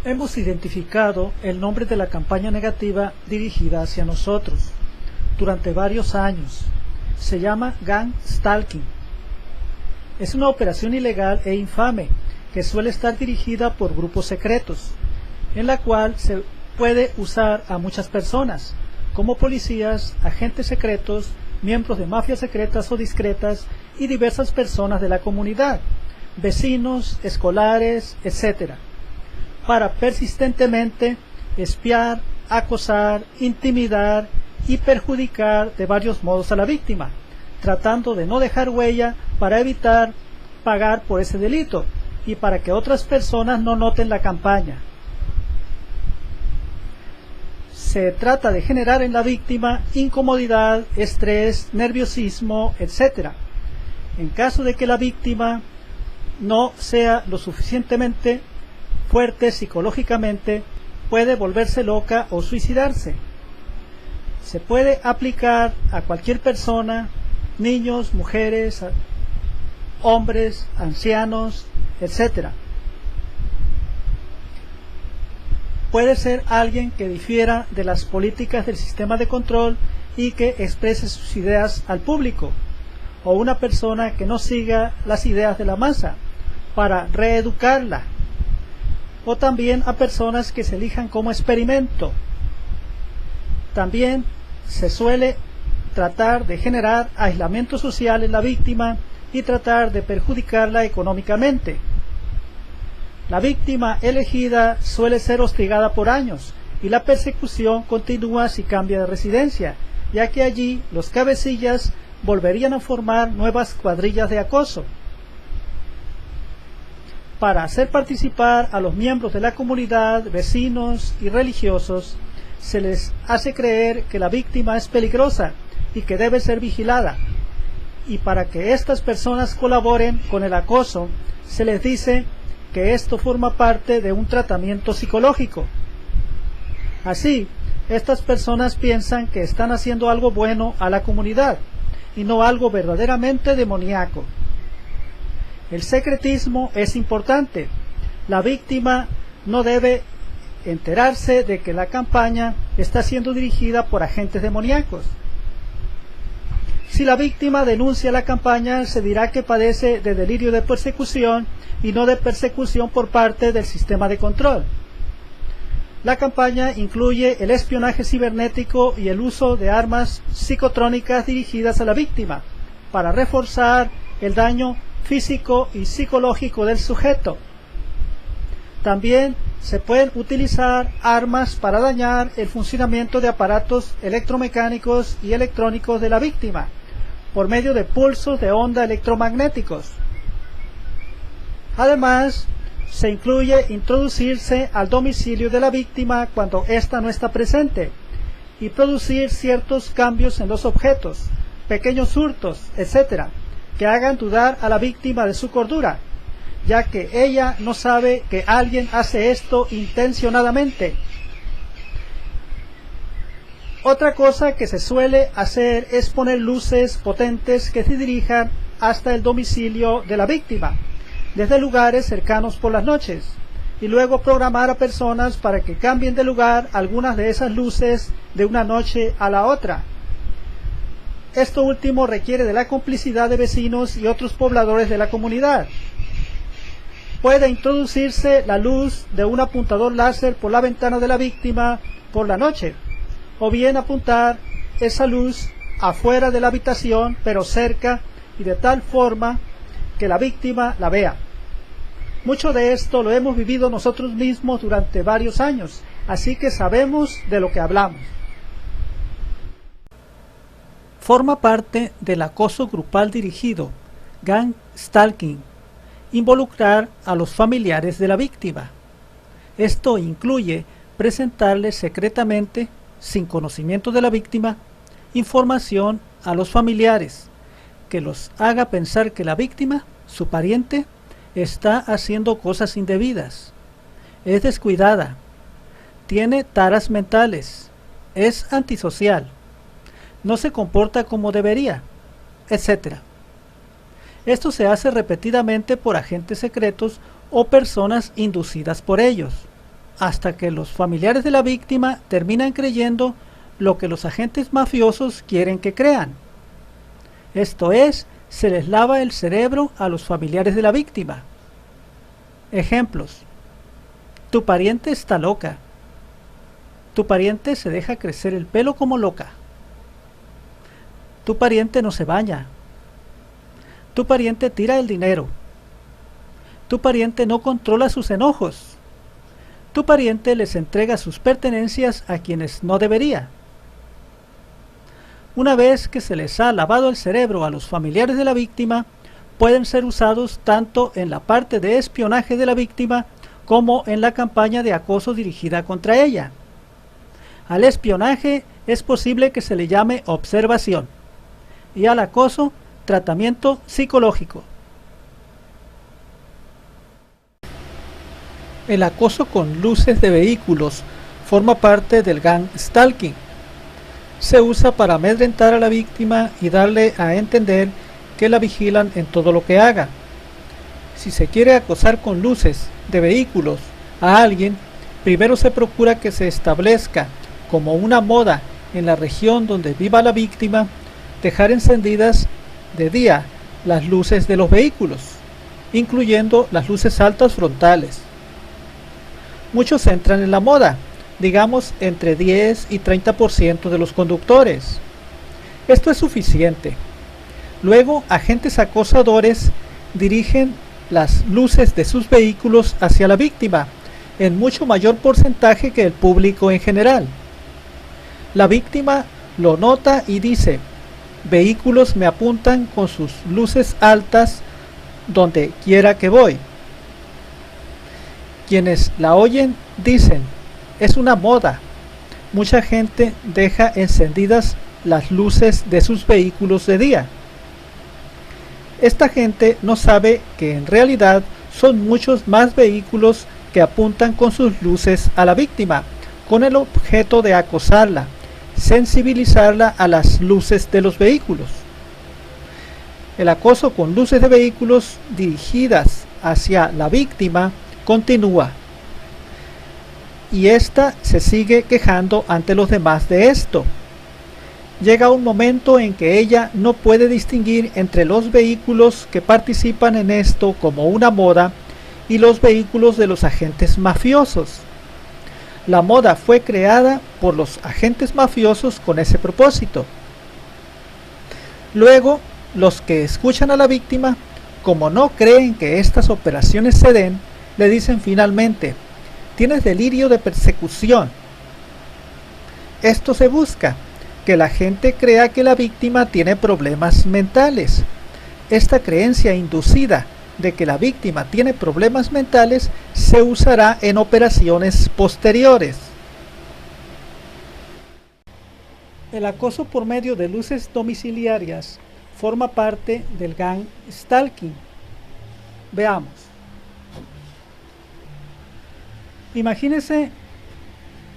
Hemos identificado el nombre de la campaña negativa dirigida hacia nosotros durante varios años. Se llama Gang Stalking. Es una operación ilegal e infame que suele estar dirigida por grupos secretos, en la cual se puede usar a muchas personas, como policías, agentes secretos, miembros de mafias secretas o discretas y diversas personas de la comunidad, vecinos, escolares, etc., para persistentemente espiar, acosar, intimidar y perjudicar de varios modos a la víctima, tratando de no dejar huella para evitar pagar por ese delito y para que otras personas no noten la campaña. Se trata de generar en la víctima incomodidad, estrés, nerviosismo, etc. En caso de que la víctima no sea lo suficientemente fuerte psicológicamente, puede volverse loca o suicidarse. Se puede aplicar a cualquier persona, niños, mujeres, hombres, ancianos, etc. Puede ser alguien que difiera de las políticas del sistema de control y que exprese sus ideas al público, o una persona que no siga las ideas de la masa para reeducarla, o también a personas que se elijan como experimento. También se suele tratar de generar aislamiento social en la víctima y tratar de perjudicarla económicamente. La víctima elegida suele ser hostigada por años y la persecución continúa si cambia de residencia, ya que allí los cabecillas volverían a formar nuevas cuadrillas de acoso. Para hacer participar a los miembros de la comunidad, vecinos y religiosos, se les hace creer que la víctima es peligrosa y que debe ser vigilada. Y para que estas personas colaboren con el acoso, se les dice que esto forma parte de un tratamiento psicológico. Así, estas personas piensan que están haciendo algo bueno a la comunidad y no algo verdaderamente demoníaco. El secretismo es importante. La víctima no debe enterarse de que la campaña está siendo dirigida por agentes demoníacos. Si la víctima denuncia la campaña, se dirá que padece de delirio de persecución y no de persecución por parte del sistema de control. La campaña incluye el espionaje cibernético y el uso de armas psicotrónicas dirigidas a la víctima para reforzar el daño físico y psicológico del sujeto. También se pueden utilizar armas para dañar el funcionamiento de aparatos electromecánicos y electrónicos de la víctima por medio de pulsos de onda electromagnéticos. Además, se incluye introducirse al domicilio de la víctima cuando ésta no está presente y producir ciertos cambios en los objetos, pequeños hurtos, etc., que hagan dudar a la víctima de su cordura, ya que ella no sabe que alguien hace esto intencionadamente. Otra cosa que se suele hacer es poner luces potentes que se dirijan hasta el domicilio de la víctima, desde lugares cercanos por las noches, y luego programar a personas para que cambien de lugar algunas de esas luces de una noche a la otra. Esto último requiere de la complicidad de vecinos y otros pobladores de la comunidad. Puede introducirse la luz de un apuntador láser por la ventana de la víctima por la noche, o bien apuntar esa luz afuera de la habitación, pero cerca y de tal forma que la víctima la vea. Mucho de esto lo hemos vivido nosotros mismos durante varios años, así que sabemos de lo que hablamos. Forma parte del acoso grupal dirigido, Gang Stalking, involucrar a los familiares de la víctima. Esto incluye presentarles secretamente, sin conocimiento de la víctima, información a los familiares que los haga pensar que la víctima, su pariente, está haciendo cosas indebidas, es descuidada, tiene taras mentales, es antisocial, no se comporta como debería, etc. Esto se hace repetidamente por agentes secretos o personas inducidas por ellos. hasta que los familiares de la víctima terminan creyendo lo que los agentes mafiosos quieren que crean. Esto es, se les lava el cerebro a los familiares de la víctima. Ejemplos: tu pariente está loca. Tu pariente se deja crecer el pelo como loca. Tu pariente no se baña. Tu pariente tira el dinero. Tu pariente no controla sus enojos. Tu pariente les entrega sus pertenencias a quienes no debería. Una vez que se les ha lavado el cerebro a los familiares de la víctima, pueden ser usados tanto en la parte de espionaje de la víctima como en la campaña de acoso dirigida contra ella. Al espionaje es posible que se le llame observación y al acoso tratamiento psicológico. El acoso con luces de vehículos forma parte del gang stalking. Se usa para amedrentar a la víctima y darle a entender que la vigilan en todo lo que haga. Si se quiere acosar con luces de vehículos a alguien, primero se procura que se establezca como una moda en la región donde viva la víctima dejar encendidas de día las luces de los vehículos, incluyendo las luces altas frontales. Muchos entran en la moda, digamos entre 10 y 30% de los conductores. Esto es suficiente. Luego, agentes acosadores dirigen las luces de sus vehículos hacia la víctima, en mucho mayor porcentaje que el público en general. La víctima lo nota y dice: vehículos me apuntan con sus luces altas donde quiera que voy. Quienes la oyen dicen: es una moda. Mucha gente deja encendidas las luces de sus vehículos de día. Esta gente no sabe que en realidad son muchos más vehículos que apuntan con sus luces a la víctima, con el objeto de acosarla, sensibilizarla a las luces de los vehículos. El acoso con luces de vehículos dirigidas hacia la víctima continúa, y ésta se sigue quejando ante los demás de esto. Llega un momento en que ella no puede distinguir entre los vehículos que participan en esto como una moda y los vehículos de los agentes mafiosos. La moda fue creada por los agentes mafiosos con ese propósito. Luego, los que escuchan a la víctima, como no creen que estas operaciones se den, le dicen finalmente: tienes delirio de persecución. Esto se busca, que la gente crea que la víctima tiene problemas mentales. Esta creencia inducida de que la víctima tiene problemas mentales se usará en operaciones posteriores. El acoso por medio de luces domiciliarias forma parte del gang stalking. Veamos. Imagínese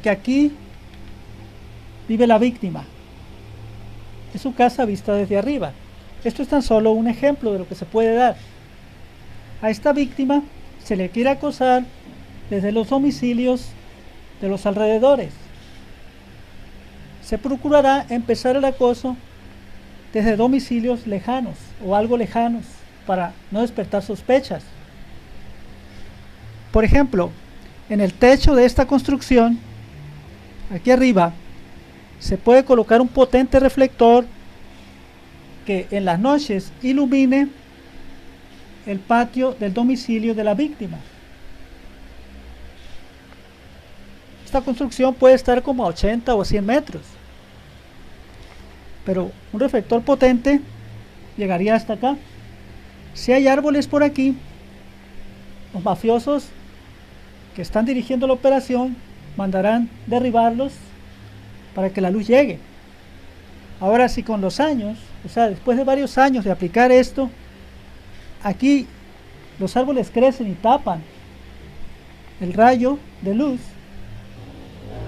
que aquí vive la víctima. Es su casa vista desde arriba. Esto es tan solo un ejemplo de lo que se puede dar. A esta víctima se le quiere acosar desde los domicilios de los alrededores. Se procurará empezar el acoso desde domicilios lejanos o algo lejanos para no despertar sospechas. Por ejemplo, en el techo de esta construcción, aquí arriba, se puede colocar un potente reflector que en las noches ilumine el patio del domicilio de la víctima. Esta construcción puede estar como a 80 o 100 metros, pero un reflector potente llegaría hasta acá. Si hay árboles por aquí, los mafiosos que están dirigiendo la operación mandarán derribarlos para que la luz llegue. Ahora, si con los años, o sea, después de varios años de aplicar esto, aquí los árboles crecen y tapan el rayo de luz,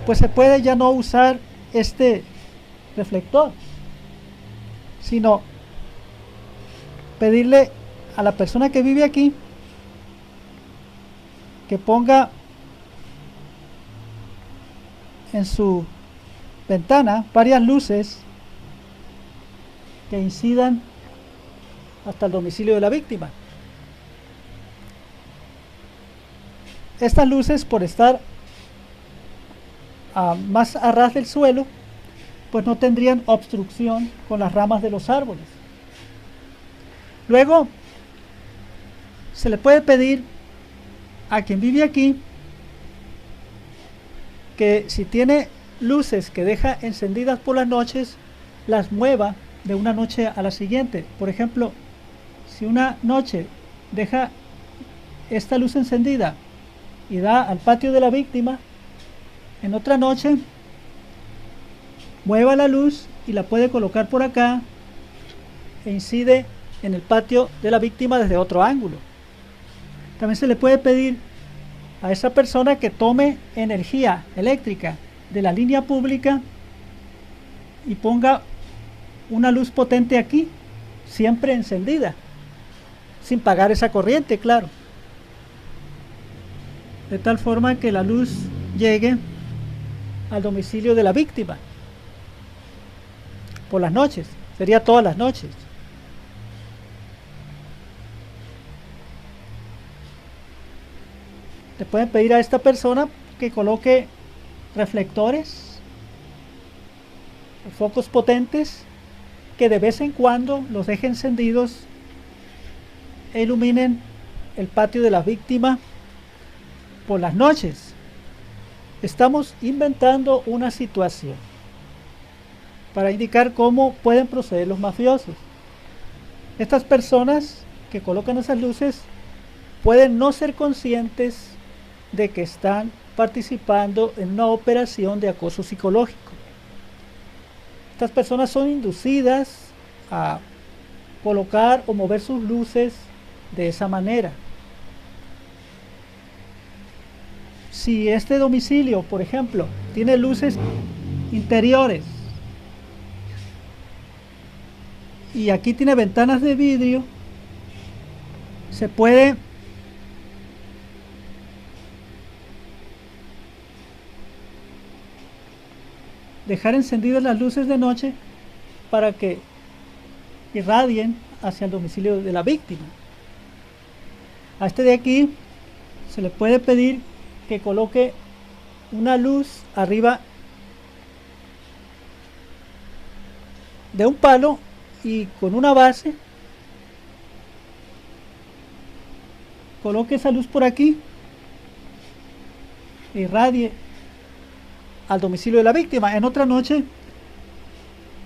pues se puede ya no usar este reflector, sino pedirle a la persona que vive aquí que ponga en su ventana varias luces que incidan hasta el domicilio de la víctima. Estas luces, por estar más a ras del suelo, pues no tendrían obstrucción con las ramas de los árboles. Luego, se le puede pedir a quien vive aquí que si tiene luces que deja encendidas por las noches, las mueva de una noche a la siguiente. Por ejemplo, si una noche deja esta luz encendida y da al patio de la víctima, en otra noche mueva la luz y la puede colocar por acá e incide en el patio de la víctima desde otro ángulo. También se le puede pedir a esa persona que tome energía eléctrica de la línea pública y ponga una luz potente aquí, siempre encendida, sin pagar esa corriente, claro, de tal forma que la luz llegue al domicilio de la víctima por las noches, sería todas las noches. Le pueden pedir a esta persona que coloque reflectores, focos potentes, que de vez en cuando los deje encendidos e iluminen el patio de la víctima por las noches. Estamos inventando una situación para indicar cómo pueden proceder los mafiosos. Estas personas que colocan esas luces pueden no ser conscientes de que están participando en una operación de acoso psicológico. Estas personas son inducidas a colocar o mover sus luces de esa manera. Si este domicilio, por ejemplo, tiene luces interiores y aquí tiene ventanas de vidrio, se puede dejar encendidas las luces de noche para que irradien hacia el domicilio de la víctima. A este de aquí se le puede pedir que coloque una luz arriba de un palo y con una base coloque esa luz por aquí e irradie al domicilio de la víctima. En otra noche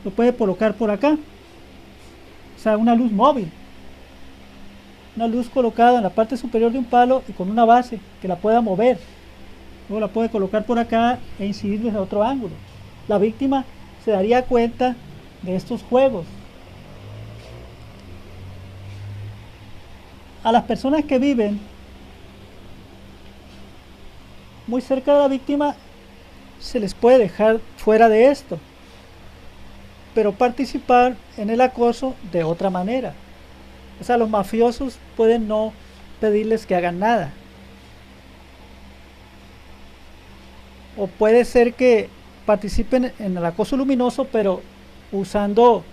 lo puede colocar por acá, o sea, una luz móvil, una luz colocada en la parte superior de un palo y con una base que la pueda mover. Luego la puede colocar por acá e incidir desde otro ángulo. La víctima se daría cuenta de estos juegos. A las personas que viven muy cerca de la víctima se les puede dejar fuera de esto, pero participar en el acoso de otra manera. O sea, los mafiosos pueden no pedirles que hagan nada. O puede ser que participen en el acoso luminoso, pero usando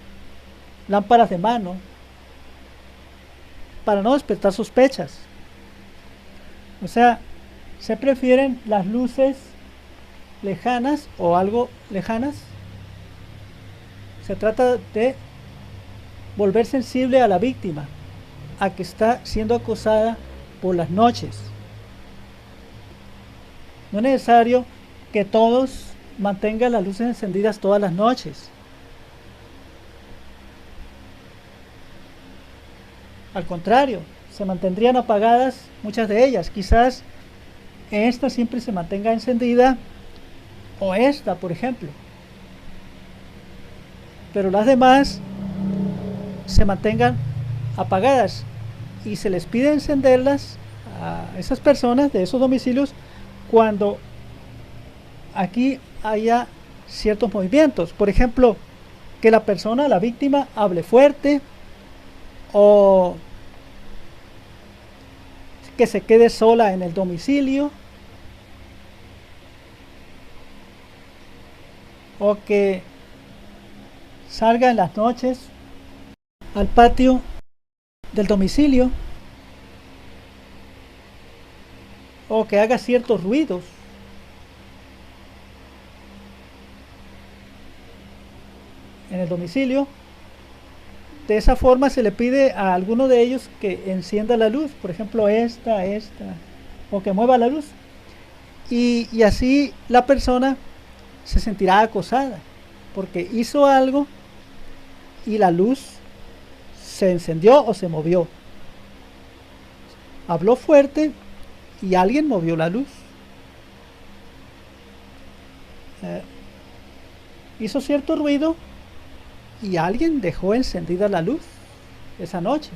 lámparas de mano para no despertar sospechas. O sea, se prefieren las luces lejanas o algo lejanas. Se trata de volver sensible a la víctima, a que está siendo acosada por las noches. No es necesario que todos mantengan las luces encendidas todas las noches. Al contrario, se mantendrían apagadas muchas de ellas. Quizás esta siempre se mantenga encendida, o esta, por ejemplo, pero las demás se mantengan apagadas, y se les pide encenderlas a esas personas de esos domicilios cuando aquí haya ciertos movimientos. Por ejemplo, que la persona, la víctima, hable fuerte, o que se quede sola en el domicilio, o que salga en las noches al patio del domicilio, o que haga ciertos ruidos. En el domicilio. De esa forma se le pide a alguno de ellos que encienda la luz, por ejemplo esta, o que mueva la luz. Y así la persona se sentirá acosada, porque hizo algo y la luz se encendió o se movió. Habló fuerte y alguien movió la luz. Hizo cierto ruido y alguien dejó encendida la luz esa noche.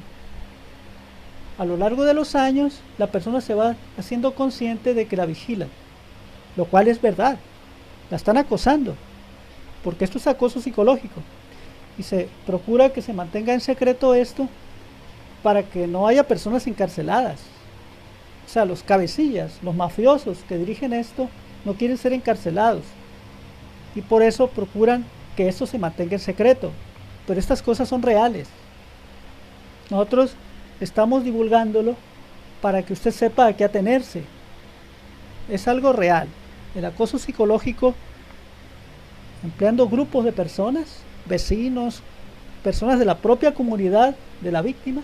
A lo largo de los años, la persona se va haciendo consciente de que la vigilan, lo cual es verdad. La están acosando, porque esto es acoso psicológico. Y se procura que se mantenga en secreto esto para que no haya personas encarceladas. O sea, los cabecillas, los mafiosos que dirigen esto, no quieren ser encarcelados. Y por eso procuran que esto se mantenga en secreto, pero estas cosas son reales. Nosotros estamos divulgándolo para que usted sepa a qué atenerse. Es algo real. El acoso psicológico, empleando grupos de personas, vecinos, personas de la propia comunidad de la víctima,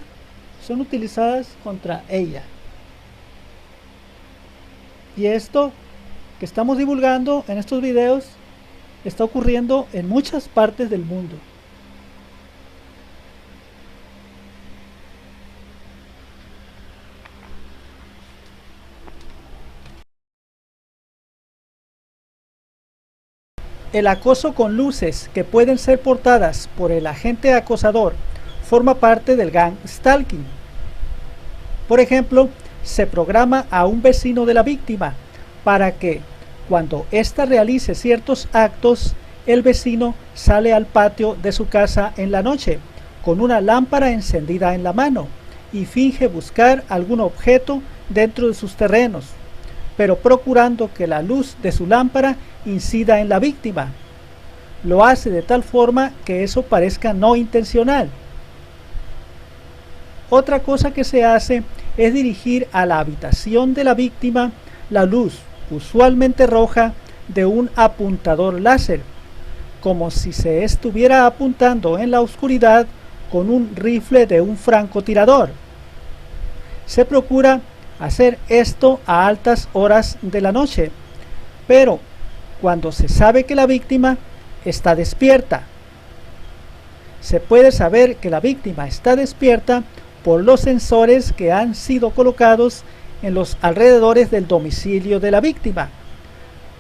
son utilizadas contra ella. Y esto que estamos divulgando en estos videos está ocurriendo en muchas partes del mundo. El acoso con luces que pueden ser portadas por el agente acosador forma parte del gang stalking. Por ejemplo, se programa a un vecino de la víctima para que, cuando ésta realice ciertos actos, el vecino sale al patio de su casa en la noche con una lámpara encendida en la mano y finge buscar algún objeto dentro de sus terrenos, pero procurando que la luz de su lámpara incida en la víctima. Lo hace de tal forma que eso parezca no intencional. Otra cosa que se hace es dirigir a la habitación de la víctima la luz, usualmente roja, de un apuntador láser, como si se estuviera apuntando en la oscuridad con un rifle de un francotirador. Se procura hacer esto a altas horas de la noche, pero cuando se sabe que la víctima está despierta. Se puede saber que la víctima está despierta por los sensores que han sido colocados en los alrededores del domicilio de la víctima.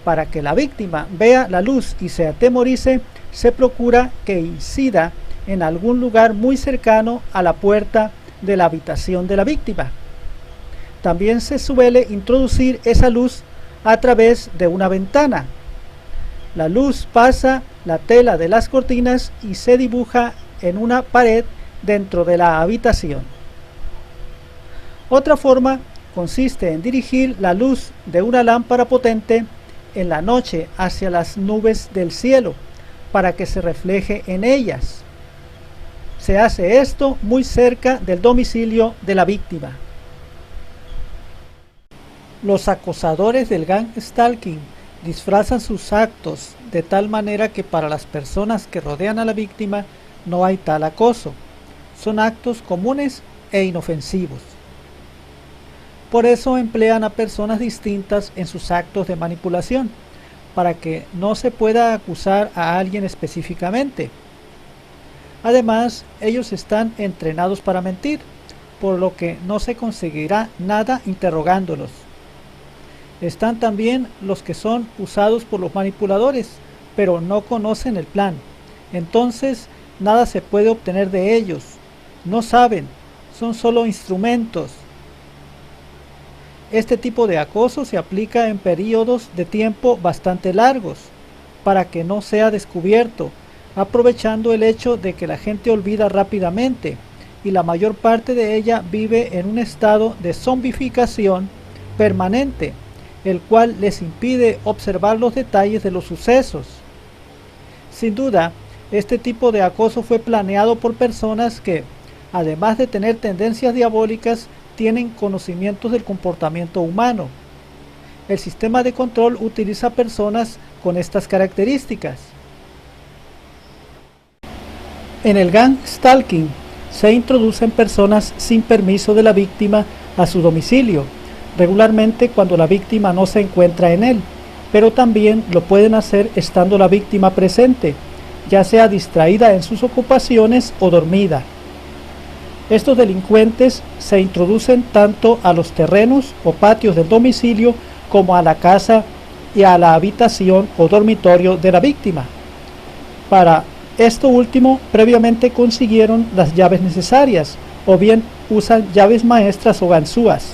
Para que la víctima vea la luz y se atemorice, se procura que incida en algún lugar muy cercano a la puerta de la habitación de la víctima. También se suele introducir esa luz a través de una ventana. La luz pasa la tela de las cortinas y se dibuja en una pared dentro de la habitación. Otra forma consiste en dirigir la luz de una lámpara potente en la noche hacia las nubes del cielo para que se refleje en ellas. Se hace esto muy cerca del domicilio de la víctima. Los acosadores del gang stalking disfrazan sus actos de tal manera que para las personas que rodean a la víctima no hay tal acoso. Son actos comunes e inofensivos. Por eso emplean a personas distintas en sus actos de manipulación, para que no se pueda acusar a alguien específicamente. Además, ellos están entrenados para mentir, por lo que no se conseguirá nada interrogándolos. Están también los que son usados por los manipuladores, pero no conocen el plan. Entonces, nada se puede obtener de ellos. No saben, son solo instrumentos. Este tipo de acoso se aplica en periodos de tiempo bastante largos, para que no sea descubierto, aprovechando el hecho de que la gente olvida rápidamente, y la mayor parte de ella vive en un estado de zombificación permanente, el cual les impide observar los detalles de los sucesos. Sin duda, este tipo de acoso fue planeado por personas que, además de tener tendencias diabólicas, tienen conocimientos del comportamiento humano. El sistema de control utiliza personas con estas características. En el gang stalking se introducen personas sin permiso de la víctima a su domicilio, regularmente cuando la víctima no se encuentra en él, pero también lo pueden hacer estando la víctima presente, ya sea distraída en sus ocupaciones o dormida. Estos delincuentes se introducen tanto a los terrenos o patios del domicilio como a la casa y a la habitación o dormitorio de la víctima. Para esto último, previamente consiguieron las llaves necesarias, o bien usan llaves maestras o ganzúas.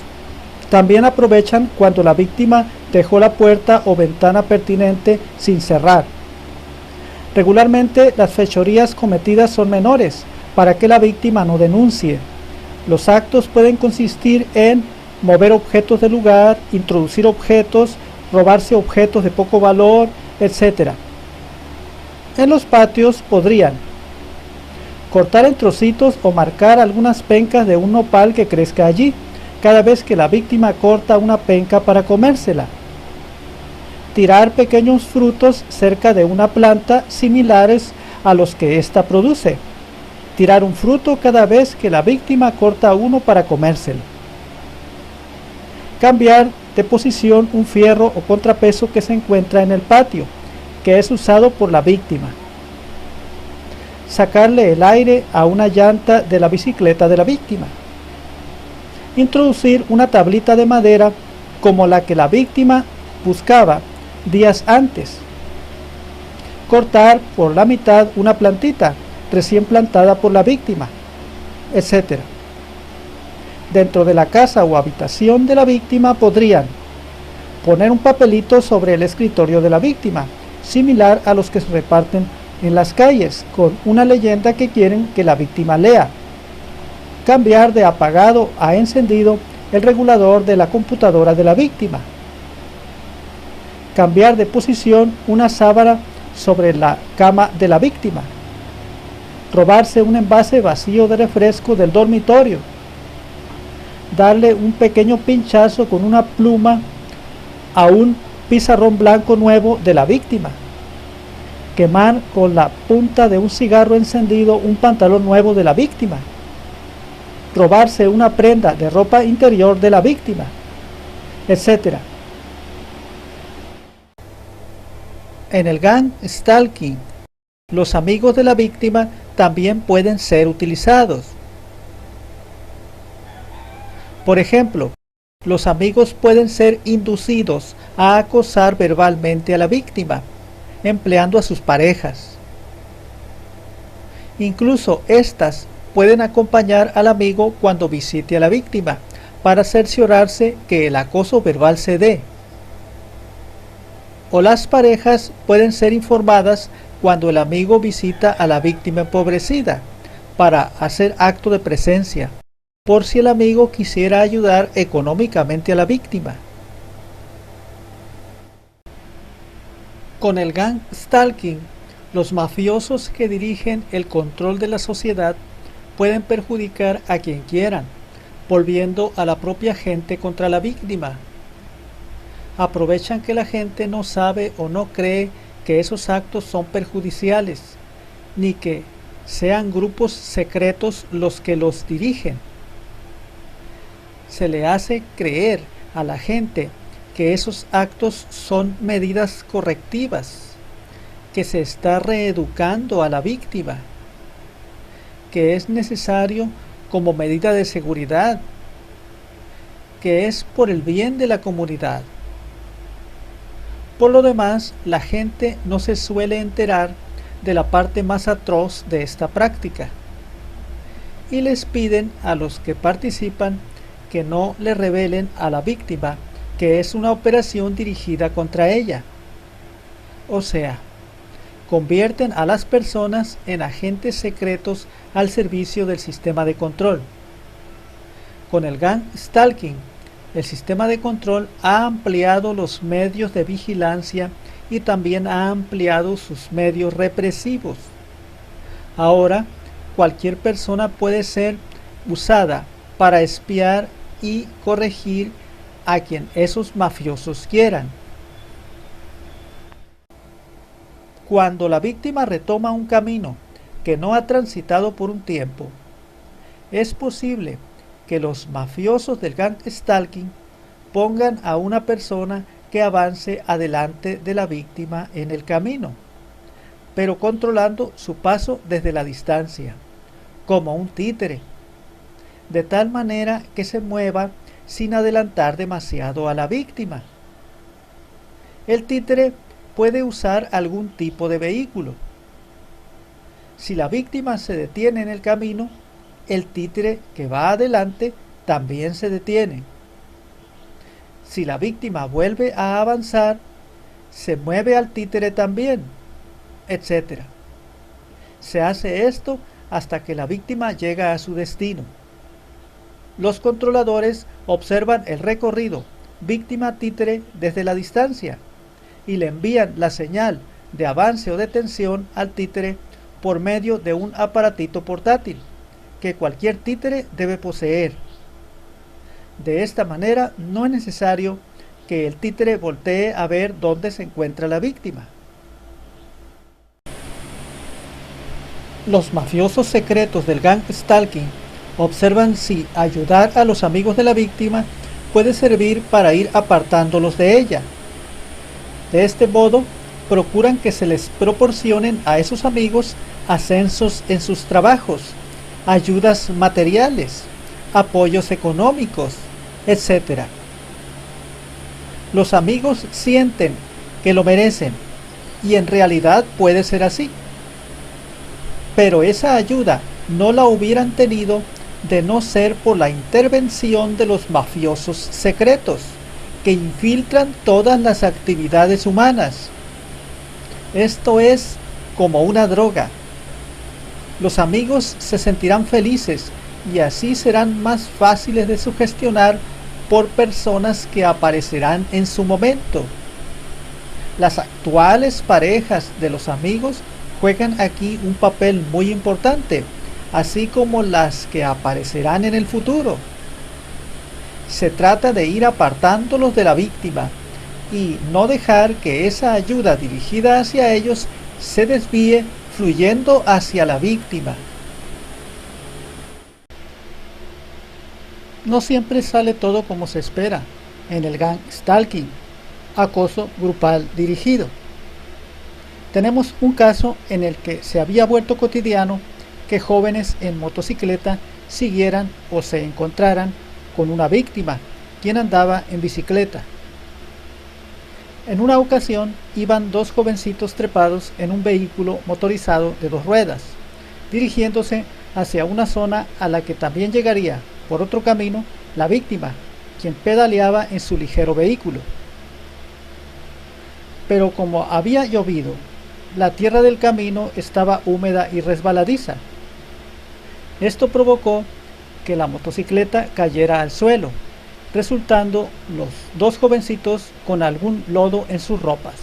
También aprovechan cuando la víctima dejó la puerta o ventana pertinente sin cerrar. Regularmente las fechorías cometidas son menores, para que la víctima no denuncie. Los actos pueden consistir en mover objetos del lugar, introducir objetos, robarse objetos de poco valor, etc. En los patios podrían cortar en trocitos o marcar algunas pencas de un nopal que crezca allí, cada vez que la víctima corta una penca para comérsela. Tirar pequeños frutos cerca de una planta similares a los que ésta produce. Tirar un fruto cada vez que la víctima corta uno para comérselo. Cambiar de posición un fierro o contrapeso que se encuentra en el patio, que es usado por la víctima. Sacarle el aire a una llanta de la bicicleta de la víctima. Introducir una tablita de madera como la que la víctima buscaba días antes. Cortar por la mitad una plantita recién plantada por la víctima, etc. Dentro de la casa o habitación de la víctima podrían poner un papelito sobre el escritorio de la víctima, similar a los que se reparten en las calles, con una leyenda que quieren que la víctima lea. Cambiar de apagado a encendido el regulador de la computadora de la víctima. Cambiar de posición una sábana sobre la cama de la víctima. Robarse un envase vacío de refresco del dormitorio. Darle un pequeño pinchazo con una pluma a un pizarrón blanco nuevo de la víctima. Quemar con la punta de un cigarro encendido un pantalón nuevo de la víctima. Robarse una prenda de ropa interior de la víctima, etc. En el gang stalking, los amigos de la víctima también pueden ser utilizados. Por ejemplo, los amigos pueden ser inducidos a acosar verbalmente a la víctima, empleando a sus parejas. Incluso éstas pueden acompañar al amigo cuando visite a la víctima, para cerciorarse que el acoso verbal se dé. O las parejas pueden ser informadas cuando el amigo visita a la víctima empobrecida, para hacer acto de presencia, por si el amigo quisiera ayudar económicamente a la víctima. Con el gang stalking, los mafiosos que dirigen el control de la sociedad pueden perjudicar a quien quieran, volviendo a la propia gente contra la víctima. Aprovechan que la gente no sabe o no cree que esos actos son perjudiciales, ni que sean grupos secretos los que los dirigen. Se le hace creer a la gente que esos actos son medidas correctivas, que se está reeducando a la víctima, que es necesario como medida de seguridad, que es por el bien de la comunidad. Por lo demás, la gente no se suele enterar de la parte más atroz de esta práctica, y les piden a los que participan que no le revelen a la víctima que es una operación dirigida contra ella. O sea, convierten a las personas en agentes secretos al servicio del sistema de control. Con el gang stalking, el sistema de control ha ampliado los medios de vigilancia y también ha ampliado sus medios represivos. Ahora, cualquier persona puede ser usada para espiar y corregir a quien esos mafiosos quieran. Cuando la víctima retoma un camino que no ha transitado por un tiempo, es posible que los mafiosos del gang stalking pongan a una persona que avance adelante de la víctima en el camino, pero controlando su paso desde la distancia, como un títere, de tal manera que se mueva sin adelantar demasiado a la víctima. El títere puede usar algún tipo de vehículo. Si la víctima se detiene en el camino, el títere que va adelante también se detiene. Si la víctima vuelve a avanzar, se mueve al títere también, etc. Se hace esto hasta que la víctima llega a su destino. Los controladores observan el recorrido víctima-títere desde la distancia y le envían la señal de avance o detención al títere por medio de un aparatito portátil que cualquier títere debe poseer. De esta manera no es necesario que el títere voltee a ver dónde se encuentra la víctima. Los mafiosos secretos del gang stalking observan si ayudar a los amigos de la víctima puede servir para ir apartándolos de ella. De este modo, procuran que se les proporcionen a esos amigos ascensos en sus trabajos, ayudas materiales, apoyos económicos, etc. Los amigos sienten que lo merecen y en realidad puede ser así. Pero esa ayuda no la hubieran tenido de no ser por la intervención de los mafiosos secretos, que infiltran todas las actividades humanas. Esto es como una droga. Los amigos se sentirán felices y así serán más fáciles de sugestionar por personas que aparecerán en su momento. Las actuales parejas de los amigos juegan aquí un papel muy importante, así como las que aparecerán en el futuro. Se trata de ir apartándolos de la víctima y no dejar que esa ayuda dirigida hacia ellos se desvíe fluyendo hacia la víctima. No siempre sale todo como se espera en el gang stalking, acoso grupal dirigido. Tenemos un caso en el que se había vuelto cotidiano que jóvenes en motocicleta siguieran o se encontraran con una víctima, quien andaba en bicicleta. En una ocasión iban dos jovencitos trepados en un vehículo motorizado de 2 ruedas, dirigiéndose hacia una zona a la que también llegaría por otro camino la víctima, quien pedaleaba en su ligero vehículo. Pero como había llovido, la tierra del camino estaba húmeda y resbaladiza. Esto provocó que la motocicleta cayera al suelo, resultando los dos jovencitos con algún lodo en sus ropas.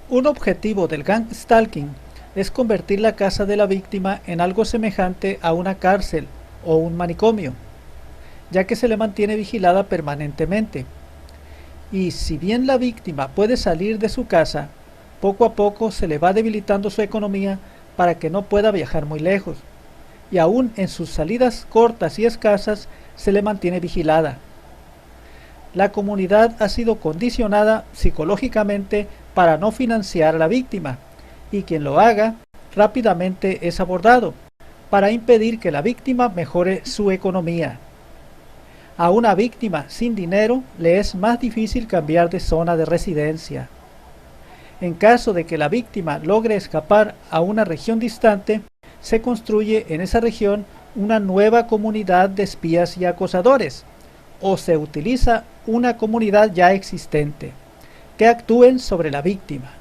Un objetivo del gang stalking es convertir la casa de la víctima en algo semejante a una cárcel o un manicomio, ya que se le mantiene vigilada permanentemente. Y si bien la víctima puede salir de su casa, poco a poco se le va debilitando su economía para que no pueda viajar muy lejos, y aún en sus salidas cortas y escasas se le mantiene vigilada. La comunidad ha sido condicionada psicológicamente para no financiar a la víctima, y quien lo haga rápidamente es abordado, para impedir que la víctima mejore su economía. A una víctima sin dinero le es más difícil cambiar de zona de residencia. En caso de que la víctima logre escapar a una región distante, se construye en esa región una nueva comunidad de espías y acosadores, o se utiliza una comunidad ya existente, que actúen sobre la víctima.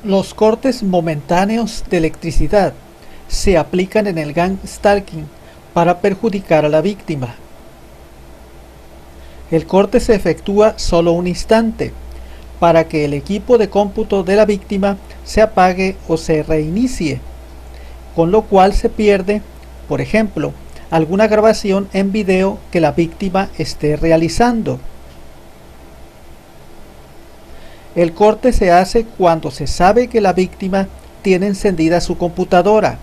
Los cortes momentáneos de electricidad se aplican en el gang stalking para perjudicar a la víctima. El corte se efectúa solo un instante, para que el equipo de cómputo de la víctima se apague o se reinicie, con lo cual se pierde, por ejemplo, alguna grabación en video que la víctima esté realizando. El corte se hace cuando se sabe que la víctima tiene encendida su computadora.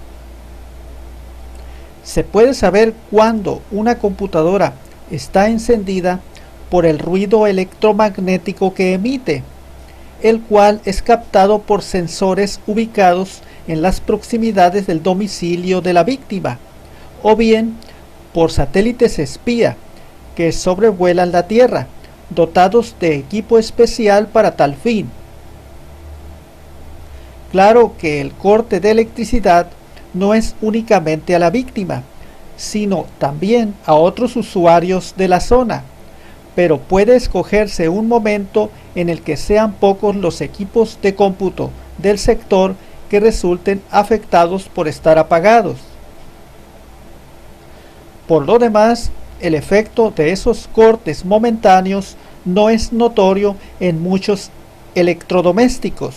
Se puede saber cuándo una computadora está encendida por el ruido electromagnético que emite, el cual es captado por sensores ubicados en las proximidades del domicilio de la víctima, o bien por satélites espía que sobrevuelan la Tierra, dotados de equipo especial para tal fin. Claro que el corte de electricidad no es únicamente a la víctima, sino también a otros usuarios de la zona, pero puede escogerse un momento en el que sean pocos los equipos de cómputo del sector que resulten afectados por estar apagados. Por lo demás, el efecto de esos cortes momentáneos no es notorio en muchos electrodomésticos.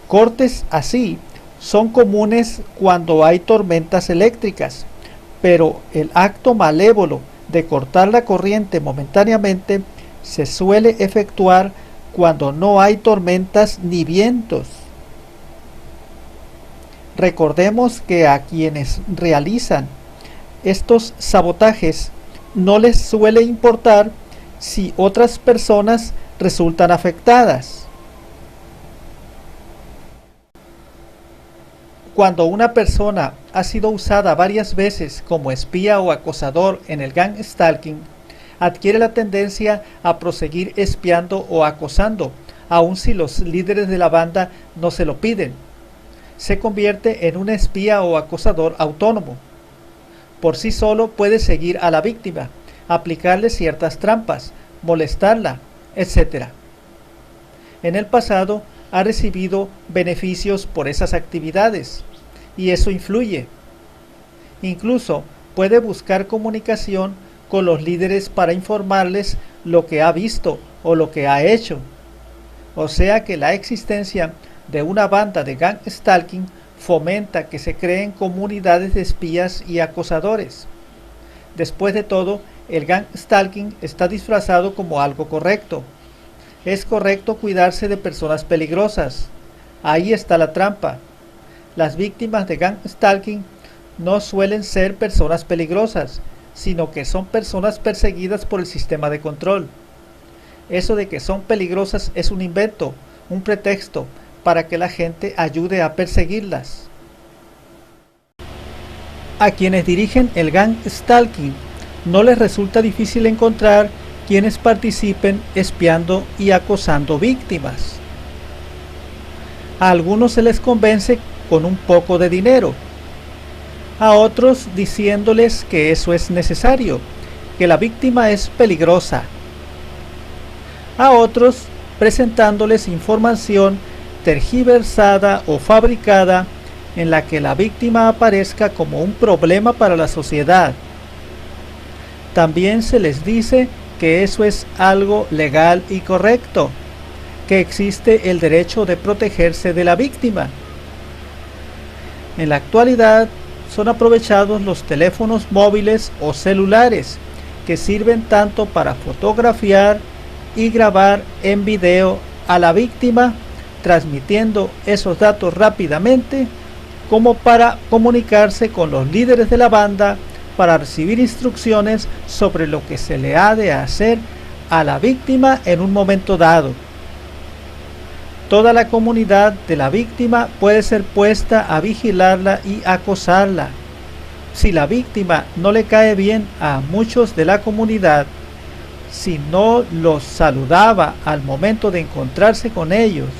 Cortes así son comunes cuando hay tormentas eléctricas, pero el acto malévolo de cortar la corriente momentáneamente se suele efectuar cuando no hay tormentas ni vientos. Recordemos que a quienes realizan estos sabotajes no les suele importar si otras personas resultan afectadas. Cuando una persona ha sido usada varias veces como espía o acosador en el gang stalking, adquiere la tendencia a proseguir espiando o acosando, aun si los líderes de la banda no se lo piden. Se convierte en un espía o acosador autónomo. Por sí solo puede seguir a la víctima, aplicarle ciertas trampas, molestarla, etc. En el pasado ha recibido beneficios por esas actividades, y eso influye. Incluso puede buscar comunicación con los líderes para informarles lo que ha visto o lo que ha hecho. O sea que la existencia de una banda de gang stalking fomenta que se creen comunidades de espías y acosadores. Después de todo, el gang stalking está disfrazado como algo correcto. Es correcto cuidarse de personas peligrosas. Ahí está la trampa. Las víctimas de gang stalking no suelen ser personas peligrosas, sino que son personas perseguidas por el sistema de control. Eso de que son peligrosas es un invento, un pretexto para que la gente ayude a perseguirlas. A quienes dirigen el gang stalking no les resulta difícil encontrar quienes participen espiando y acosando víctimas. A algunos se les convence con un poco de dinero, a otros diciéndoles que eso es necesario, que la víctima es peligrosa, a otros presentándoles información tergiversada o fabricada en la que la víctima aparezca como un problema para la sociedad. También se les dice que eso es algo legal y correcto, que existe el derecho de protegerse de la víctima. En la actualidad son aprovechados los teléfonos móviles o celulares, que sirven tanto para fotografiar y grabar en video a la víctima, transmitiendo esos datos rápidamente, como para comunicarse con los líderes de la banda para recibir instrucciones sobre lo que se le ha de hacer a la víctima en un momento dado. Toda la comunidad de la víctima puede ser puesta a vigilarla y acosarla. Si la víctima no le cae bien a muchos de la comunidad, si no los saludaba al momento de encontrarse con ellos,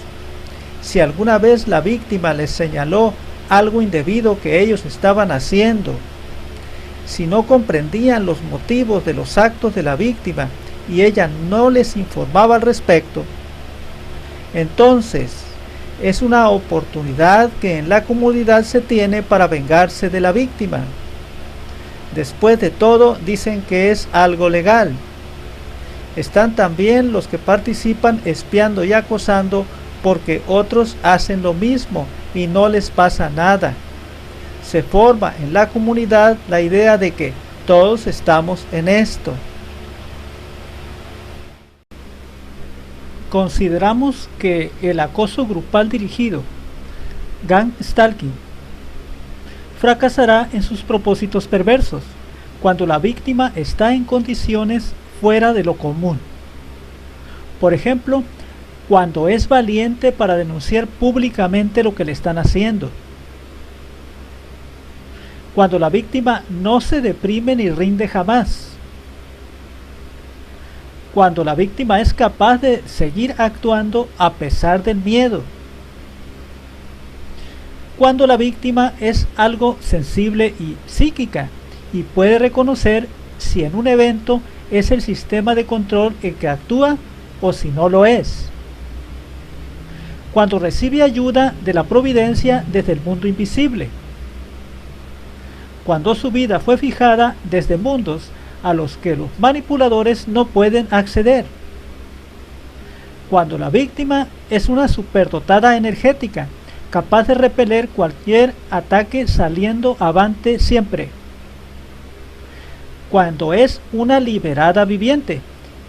si alguna vez la víctima les señaló algo indebido que ellos estaban haciendo, si no comprendían los motivos de los actos de la víctima y ella no les informaba al respecto, entonces es una oportunidad que en la comunidad se tiene para vengarse de la víctima. Después de todo, dicen que es algo legal. Están también los que participan espiando y acosando porque otros hacen lo mismo y no les pasa nada. Se forma en la comunidad la idea de que todos estamos en esto. Consideramos que el acoso grupal dirigido, gang stalking, fracasará en sus propósitos perversos cuando la víctima está en condiciones fuera de lo común. Por ejemplo, cuando es valiente para denunciar públicamente lo que le están haciendo. Cuando la víctima no se deprime ni rinde jamás. Cuando la víctima es capaz de seguir actuando a pesar del miedo. Cuando la víctima es algo sensible y psíquica y puede reconocer si en un evento es el sistema de control el que actúa o si no lo es. Cuando recibe ayuda de la providencia desde el mundo invisible. Cuando su vida fue fijada desde mundos a los que los manipuladores no pueden acceder. Cuando la víctima es una superdotada energética, capaz de repeler cualquier ataque saliendo avante siempre. Cuando es una liberada viviente,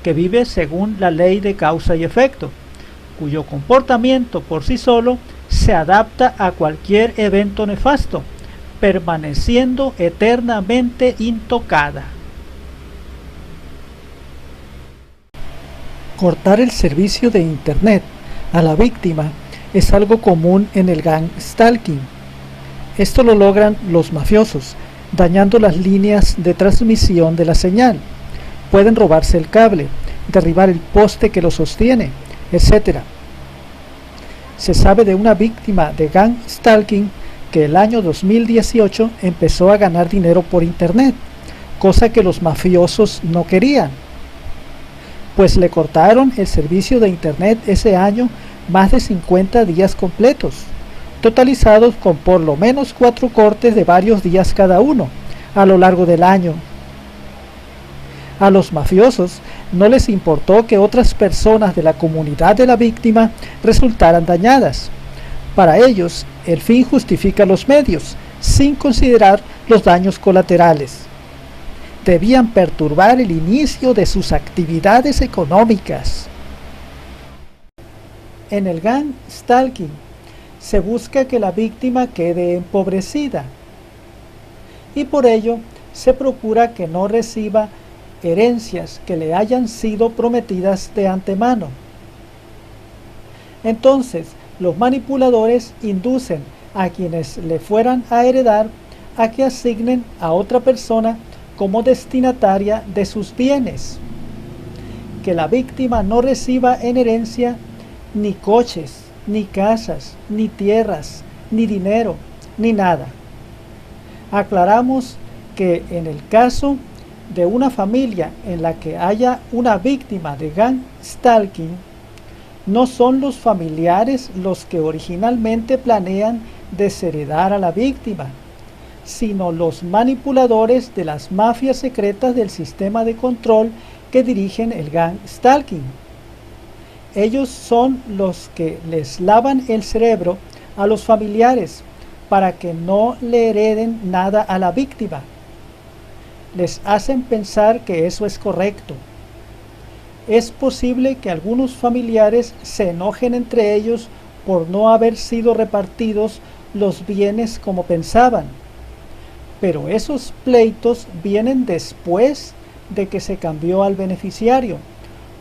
que vive según la ley de causa y efecto, cuyo comportamiento por sí solo se adapta a cualquier evento nefasto, permaneciendo eternamente intocada. Cortar el servicio de Internet a la víctima es algo común en el gang stalking. Esto lo logran los mafiosos, dañando las líneas de transmisión de la señal. Pueden robarse el cable, derribar el poste que lo sostiene, etc. Se sabe de una víctima de gang stalking que el año 2018 empezó a ganar dinero por Internet, cosa que los mafiosos no querían, pues le cortaron el servicio de Internet ese año más de 50 días completos, totalizados con por lo menos 4 cortes de varios días cada uno, a lo largo del año. A los mafiosos no les importó que otras personas de la comunidad de la víctima resultaran dañadas. Para ellos, el fin justifica los medios, sin considerar los daños colaterales. Debían perturbar el inicio de sus actividades económicas. En el gang stalking se busca que la víctima quede empobrecida y por ello se procura que no reciba herencias que le hayan sido prometidas de antemano. Entonces, los manipuladores inducen a quienes le fueran a heredar a que asignen a otra persona como destinataria de sus bienes. Que la víctima no reciba en herencia ni coches, ni casas, ni tierras, ni dinero, ni nada. Aclaramos que en el caso de una familia en la que haya una víctima de gang stalking, no son los familiares los que originalmente planean desheredar a la víctima, sino los manipuladores de las mafias secretas del sistema de control que dirigen el gang stalking. Ellos son los que les lavan el cerebro a los familiares para que no le hereden nada a la víctima. Les hacen pensar que eso es correcto. Es posible que algunos familiares se enojen entre ellos por no haber sido repartidos los bienes como pensaban, pero esos pleitos vienen después de que se cambió al beneficiario,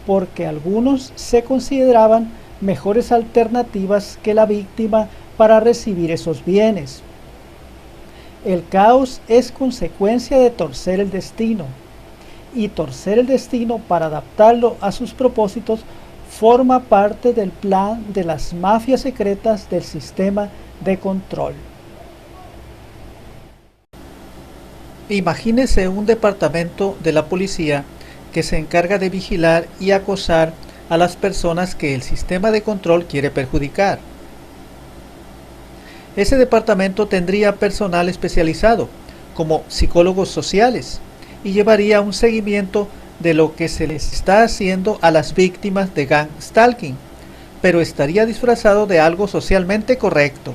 porque algunos se consideraban mejores alternativas que la víctima para recibir esos bienes. El caos es consecuencia de torcer el destino, y torcer el destino para adaptarlo a sus propósitos forma parte del plan de las mafias secretas del sistema de control. Imagínese un departamento de la policía que se encarga de vigilar y acosar a las personas que el sistema de control quiere perjudicar. Ese departamento tendría personal especializado, como psicólogos sociales y llevaría un seguimiento de lo que se les está haciendo a las víctimas de gang stalking, pero estaría disfrazado de algo socialmente correcto.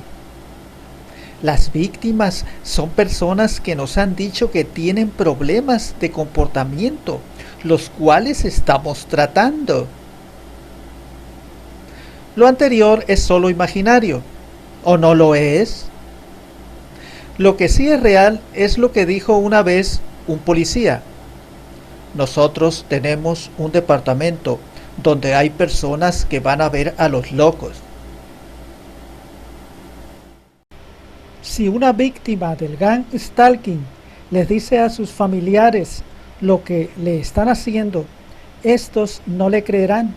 Las víctimas son personas que nos han dicho que tienen problemas de comportamiento, los cuales estamos tratando. Lo anterior es solo imaginario, ¿o no lo es? Lo que sí es real es lo que dijo una vez un policía. Nosotros tenemos un departamento donde hay personas que van a ver a los locos. Si una víctima del gang stalking les dice a sus familiares lo que le están haciendo, estos no le creerán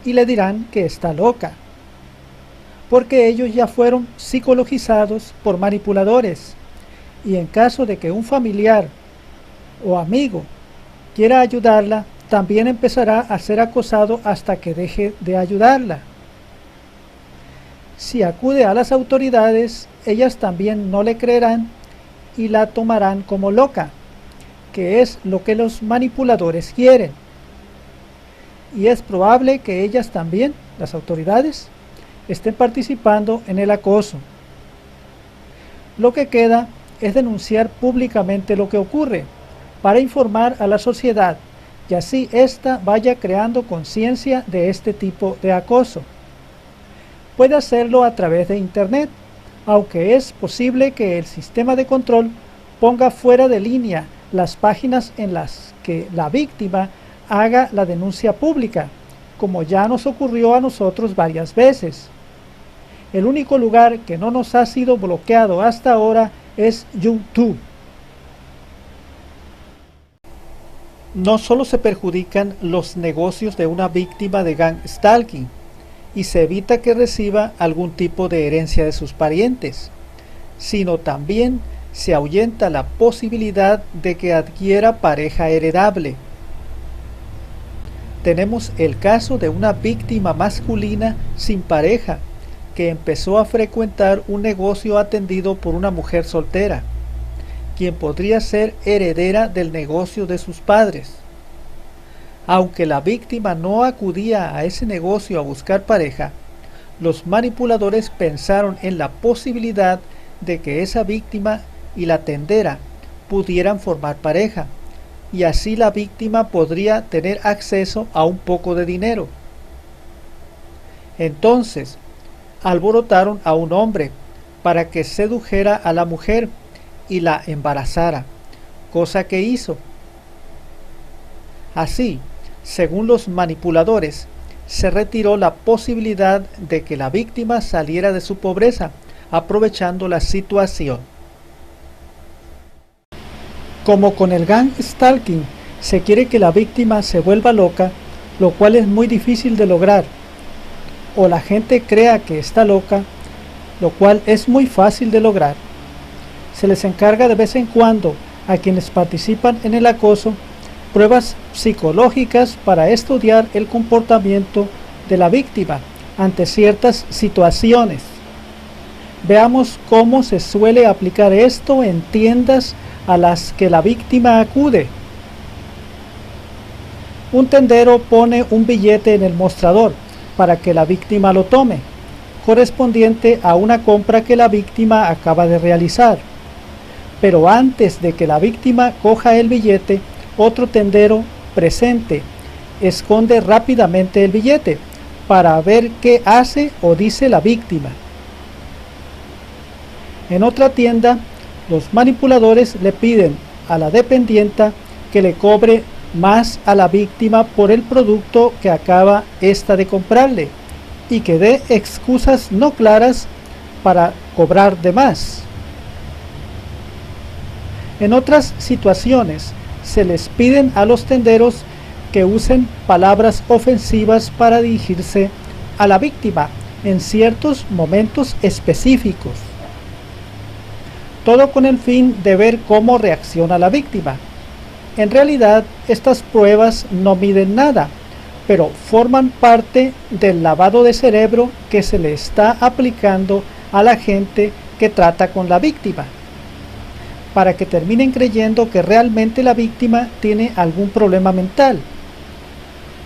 y le dirán que está loca, porque ellos ya fueron psicologizados por manipuladores, y en caso de que un familiar o amigo quiera ayudarla, también empezará a ser acosado hasta que deje de ayudarla. Si acude a las autoridades, ellas también no le creerán y la tomarán como loca, que es lo que los manipuladores quieren. Y es probable que ellas también, las autoridades, estén participando en el acoso. Lo que queda es denunciar públicamente lo que ocurre, para informar a la sociedad y así ésta vaya creando conciencia de este tipo de acoso. Puede hacerlo a través de Internet, aunque es posible que el sistema de control ponga fuera de línea las páginas en las que la víctima haga la denuncia pública, como ya nos ocurrió a nosotros varias veces. El único lugar que no nos ha sido bloqueado hasta ahora es YouTube. No solo se perjudican los negocios de una víctima de gang stalking y se evita que reciba algún tipo de herencia de sus parientes, sino también se ahuyenta la posibilidad de que adquiera pareja heredable. Tenemos el caso de una víctima masculina sin pareja que empezó a frecuentar un negocio atendido por una mujer soltera, quien podría ser heredera del negocio de sus padres. Aunque la víctima no acudía a ese negocio a buscar pareja, los manipuladores pensaron en la posibilidad de que esa víctima y la tendera pudieran formar pareja, y así la víctima podría tener acceso a un poco de dinero. Entonces, alborotaron a un hombre para que sedujera a la mujer y la embarazara, cosa que hizo. Así, según los manipuladores, se retiró la posibilidad de que la víctima saliera de su pobreza, aprovechando la situación. Como con el gang stalking, se quiere que la víctima se vuelva loca, lo cual es muy difícil de lograr, o la gente crea que está loca, lo cual es muy fácil de lograr. Se les encarga de vez en cuando a quienes participan en el acoso pruebas psicológicas para estudiar el comportamiento de la víctima ante ciertas situaciones. Veamos cómo se suele aplicar esto en tiendas a las que la víctima acude. Un tendero pone un billete en el mostrador para que la víctima lo tome, correspondiente a una compra que la víctima acaba de realizar. Pero antes de que la víctima coja el billete, otro tendero presente esconde rápidamente el billete para ver qué hace o dice la víctima. En otra tienda, los manipuladores le piden a la dependienta que le cobre más a la víctima por el producto que acaba esta de comprarle y que dé excusas no claras para cobrar de más. En otras situaciones, se les piden a los tenderos que usen palabras ofensivas para dirigirse a la víctima en ciertos momentos específicos. Todo con el fin de ver cómo reacciona la víctima. En realidad, estas pruebas no miden nada, pero forman parte del lavado de cerebro que se le está aplicando a la gente que trata con la víctima. para que terminen creyendo que realmente la víctima tiene algún problema mental.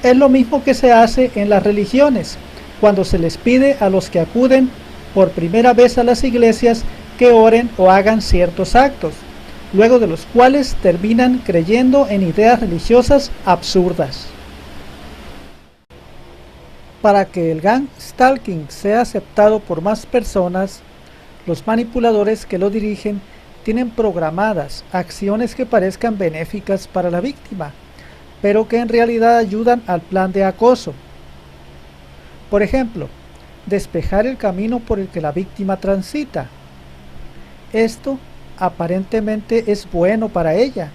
Es lo mismo que se hace en las religiones, cuando se les pide a los que acuden por primera vez a las iglesias que oren o hagan ciertos actos, luego de los cuales terminan creyendo en ideas religiosas absurdas. Para que el gang stalking sea aceptado por más personas, los manipuladores que lo dirigen tienen programadas acciones que parezcan benéficas para la víctima, pero que en realidad ayudan al plan de acoso. Por ejemplo, despejar el camino por el que la víctima transita. Esto aparentemente es bueno para ella,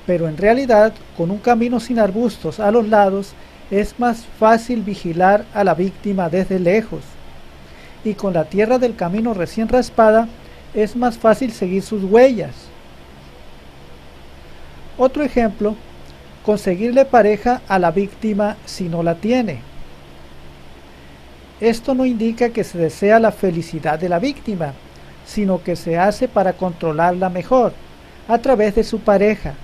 pero en realidad, con un camino sin arbustos a los lados, es más fácil vigilar a la víctima desde lejos, y con la tierra del camino recién raspada, es más fácil seguir sus huellas. Otro ejemplo, conseguirle pareja a la víctima si no la tiene. Esto no indica que se desea la felicidad de la víctima, sino que se hace para controlarla mejor, a través de su pareja.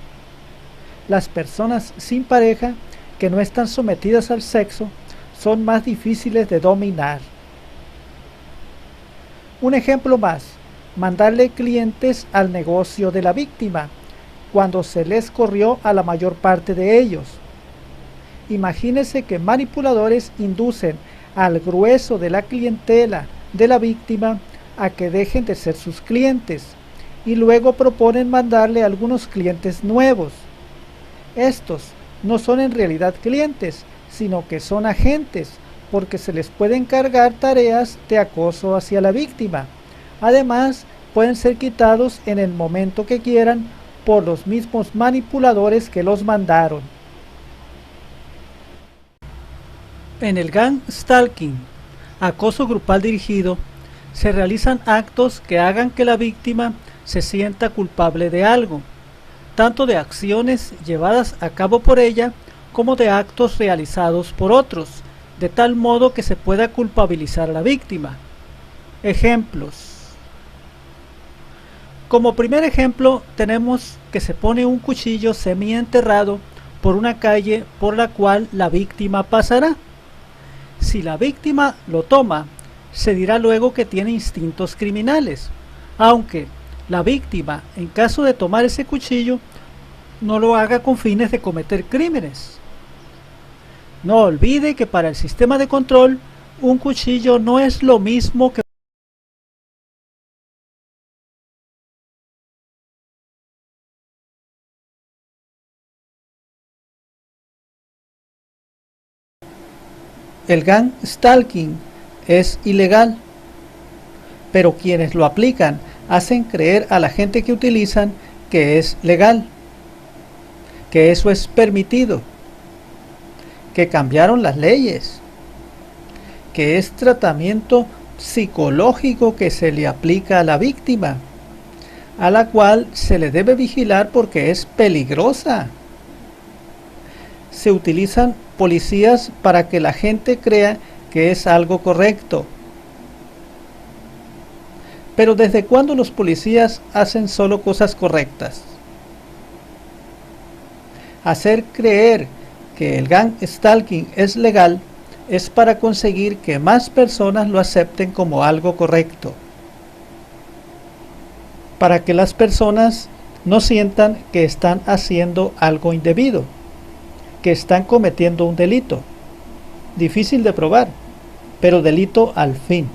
Las personas sin pareja, que no están sometidas al sexo, son más difíciles de dominar. Un ejemplo más, mandarle clientes al negocio de la víctima, cuando se les corrió a la mayor parte de ellos. Imagínese que manipuladores inducen al grueso de la clientela de la víctima a que dejen de ser sus clientes, y luego proponen mandarle a algunos clientes nuevos. Estos no son en realidad clientes, sino que son agentes, porque se les puede encargar tareas de acoso hacia la víctima. Además, pueden ser quitados en el momento que quieran por los mismos manipuladores que los mandaron. En el gang stalking, acoso grupal dirigido, se realizan actos que hagan que la víctima se sienta culpable de algo, tanto de acciones llevadas a cabo por ella como de actos realizados por otros, de tal modo que se pueda culpabilizar a la víctima. Ejemplos. Como primer ejemplo, tenemos que se pone un cuchillo semienterrado por una calle por la cual la víctima pasará. Si la víctima lo toma, se dirá luego que tiene instintos criminales, aunque la víctima, en caso de tomar ese cuchillo, no lo haga con fines de cometer crímenes. No olvide que para el sistema de control, un cuchillo no es lo mismo que el gang stalking es ilegal, pero quienes lo aplican hacen creer a la gente que utilizan que es legal, que eso es permitido, que cambiaron las leyes, que es tratamiento psicológico que se le aplica a la víctima, a la cual se le debe vigilar porque es peligrosa. Se utilizan policías para que la gente crea que es algo correcto. Pero ¿desde cuándo los policías hacen solo cosas correctas? Hacer creer que el gang stalking es legal es para conseguir que más personas lo acepten como algo correcto, para que las personas no sientan que están haciendo algo indebido, que están cometiendo un delito, difícil de probar, pero delito al fin.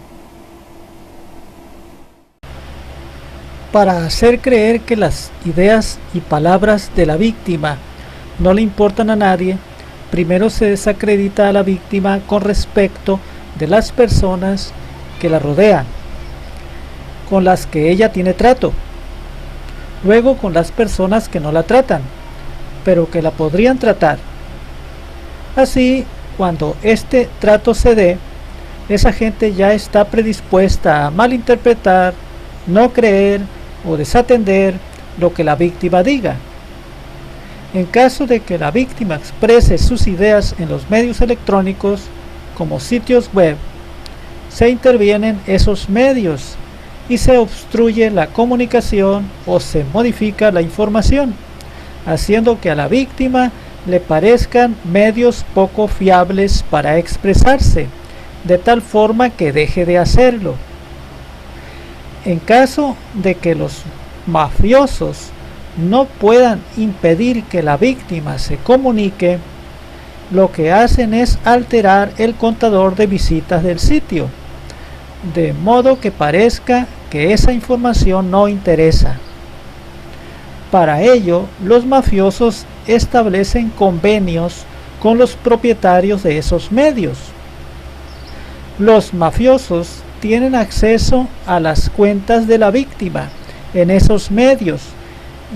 Para hacer creer que las ideas y palabras de la víctima no le importan a nadie, primero se desacredita a la víctima con respecto de las personas que la rodean, con las que ella tiene trato, luego con las personas que no la tratan, pero que la podrían tratar. Así, cuando este trato se dé, esa gente ya está predispuesta a malinterpretar, no creer o desatender lo que la víctima diga. En caso de que la víctima exprese sus ideas en los medios electrónicos, como sitios web, se intervienen esos medios y se obstruye la comunicación o se modifica la información, haciendo que a la víctima le parezcan medios poco fiables para expresarse, de tal forma que deje de hacerlo. En caso de que los mafiosos no puedan impedir que la víctima se comunique, lo que hacen es alterar el contador de visitas del sitio, de modo que parezca que esa información no interesa. Para ello, los mafiosos establecen convenios con los propietarios de esos medios. Los mafiosos tienen acceso a las cuentas de la víctima en esos medios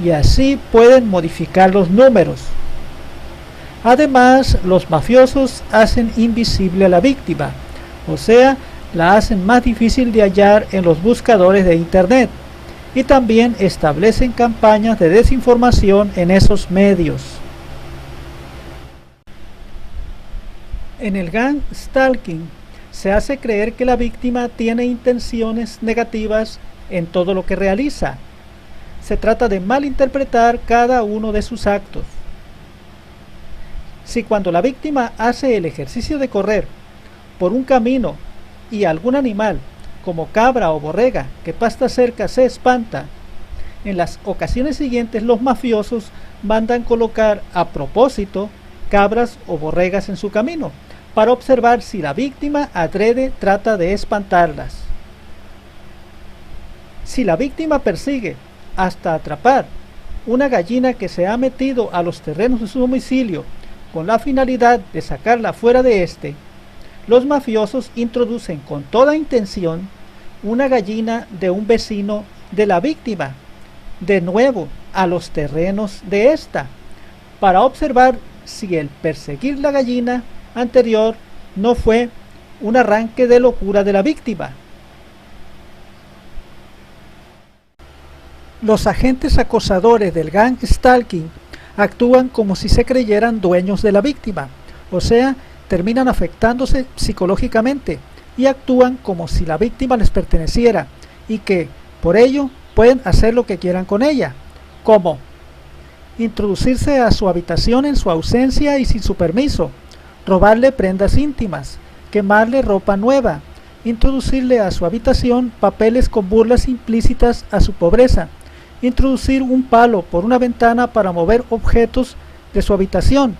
y así pueden modificar los números. Además, los mafiosos hacen invisible a la víctima, o sea, la hacen más difícil de hallar en los buscadores de internet, y también establecen campañas de desinformación en esos medios. En el gang stalking se hace creer que la víctima tiene intenciones negativas en todo lo que realiza. Se trata de malinterpretar cada uno de sus actos. Si cuando la víctima hace el ejercicio de correr por un camino y algún animal, como cabra o borrega, que pasta cerca se espanta, en las ocasiones siguientes los mafiosos mandan colocar a propósito cabras o borregas en su camino, para observar si la víctima adrede trata de espantarlas. Si la víctima persigue hasta atrapar una gallina que se ha metido a los terrenos de su domicilio con la finalidad de sacarla fuera de este, los mafiosos introducen con toda intención una gallina de un vecino de la víctima, de nuevo a los terrenos de esta, para observar si el perseguir la gallina anterior no fue un arranque de locura de la víctima. Los agentes acosadores del gang stalking actúan como si se creyeran dueños de la víctima, o sea, terminan afectándose psicológicamente y actúan como si la víctima les perteneciera y que, por ello, pueden hacer lo que quieran con ella, como introducirse a su habitación en su ausencia y sin su permiso, robarle prendas íntimas, quemarle ropa nueva, introducirle a su habitación papeles con burlas implícitas a su pobreza, introducir un palo por una ventana para mover objetos de su habitación,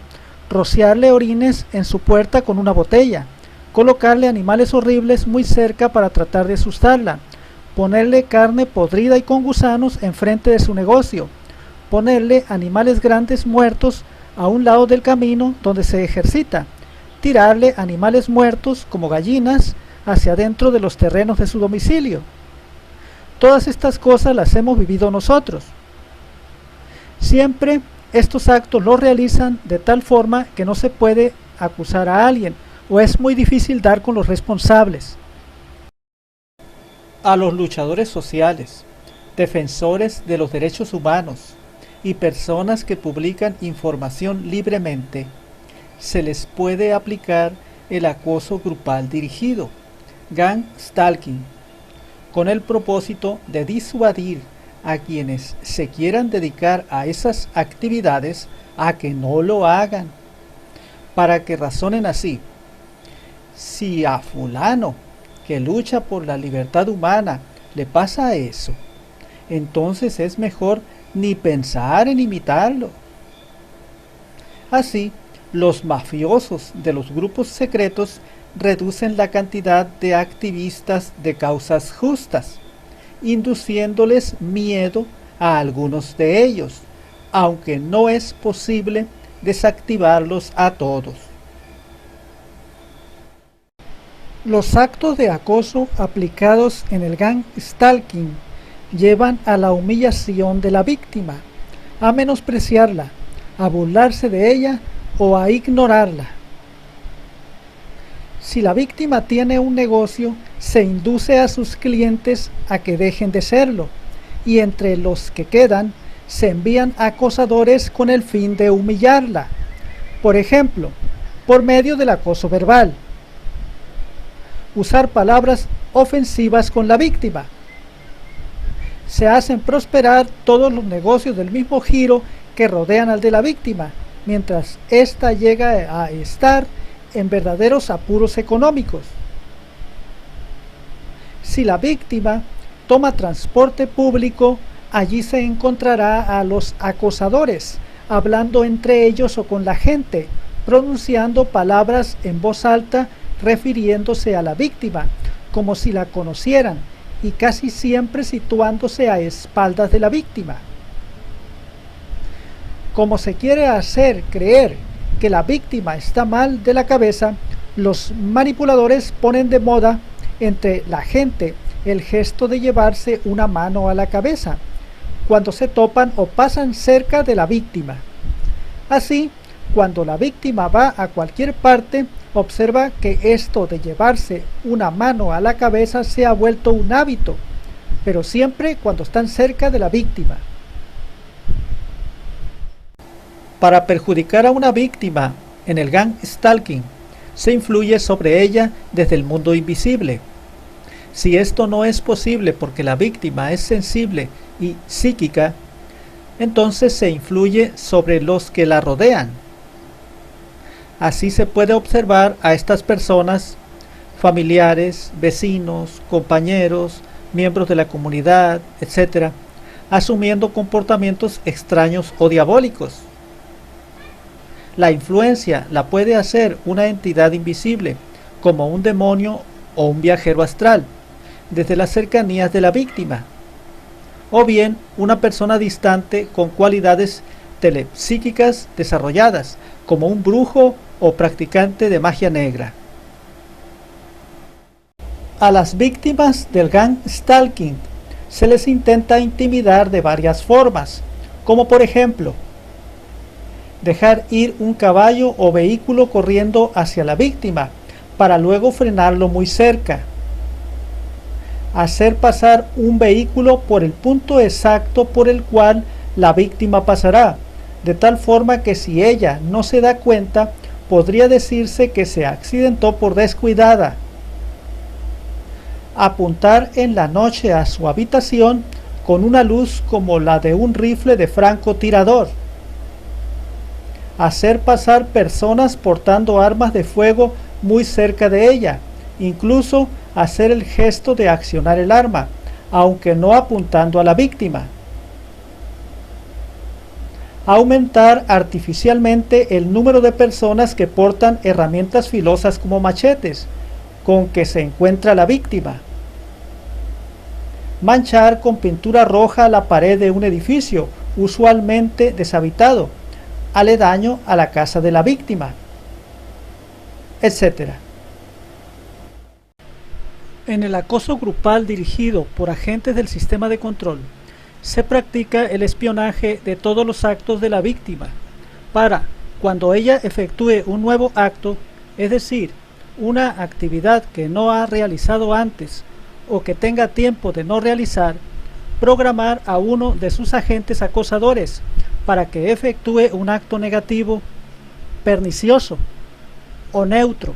rociarle orines en su puerta con una botella, colocarle animales horribles muy cerca para tratar de asustarla, ponerle carne podrida y con gusanos enfrente de su negocio, ponerle animales grandes muertos a un lado del camino donde se ejercita, tirarle animales muertos como gallinas hacia adentro de los terrenos de su domicilio. Todas estas cosas las hemos vivido nosotros. Siempre estos actos los realizan de tal forma que no se puede acusar a alguien o es muy difícil dar con los responsables. A los luchadores sociales, defensores de los derechos humanos y personas que publican información libremente, se les puede aplicar el acoso grupal dirigido, gang stalking, con el propósito de disuadir a quienes se quieran dedicar a esas actividades a que no lo hagan, para que razonen así: si a fulano que lucha por la libertad humana le pasa eso, entonces es mejor ni pensar en imitarlo. Así, los mafiosos de los grupos secretos reducen la cantidad de activistas de causas justas, induciéndoles miedo a algunos de ellos, aunque no es posible desactivarlos a todos. Los actos de acoso aplicados en el gang stalking llevan a la humillación de la víctima, a menospreciarla, a burlarse de ella o a ignorarla. Si la víctima tiene un negocio, se induce a sus clientes a que dejen de serlo, y entre los que quedan se envían acosadores con el fin de humillarla. Por ejemplo, por medio del acoso verbal, usar palabras ofensivas con la víctima, se hacen prosperar todos los negocios del mismo giro que rodean al de la víctima, mientras ésta llega a estar en verdaderos apuros económicos. Si la víctima toma transporte público, allí se encontrará a los acosadores, hablando entre ellos o con la gente, pronunciando palabras en voz alta refiriéndose a la víctima, como si la conocieran, y casi siempre situándose a espaldas de la víctima. Como se quiere hacer creer que la víctima está mal de la cabeza, los manipuladores ponen de moda entre la gente el gesto de llevarse una mano a la cabeza cuando se topan o pasan cerca de la víctima. Así, cuando la víctima va a cualquier parte, observa que esto de llevarse una mano a la cabeza se ha vuelto un hábito, pero siempre cuando están cerca de la víctima. Para perjudicar a una víctima en el gang stalking, se influye sobre ella desde el mundo invisible. Si esto no es posible porque la víctima es sensible y psíquica, entonces se influye sobre los que la rodean. Así se puede observar a estas personas, familiares, vecinos, compañeros, miembros de la comunidad, etc., asumiendo comportamientos extraños o diabólicos. La influencia la puede hacer una entidad invisible, como un demonio o un viajero astral, desde las cercanías de la víctima, o bien una persona distante con cualidades telepsíquicas desarrolladas, como un brujo o practicante de magia negra. A las víctimas del gang stalking se les intenta intimidar de varias formas, como por ejemplo, dejar ir un caballo o vehículo corriendo hacia la víctima para luego frenarlo muy cerca, hacer pasar un vehículo por el punto exacto por el cual la víctima pasará, de tal forma que si ella no se da cuenta, podría decirse que se accidentó por descuidada. Apuntar en la noche a su habitación con una luz como la de un rifle de francotirador. Hacer pasar personas portando armas de fuego muy cerca de ella, incluso hacer el gesto de accionar el arma, aunque no apuntando a la víctima. Aumentar artificialmente el número de personas que portan herramientas filosas como machetes, con que se encuentra la víctima. Manchar con pintura roja la pared de un edificio, usualmente deshabitado, aledaño a la casa de la víctima, etc. En el acoso grupal dirigido por agentes del sistema de control, se practica el espionaje de todos los actos de la víctima, para, cuando ella efectúe un nuevo acto, es decir, una actividad que no ha realizado antes o que tenga tiempo de no realizar, programar a uno de sus agentes acosadores para que efectúe un acto negativo, pernicioso o neutro,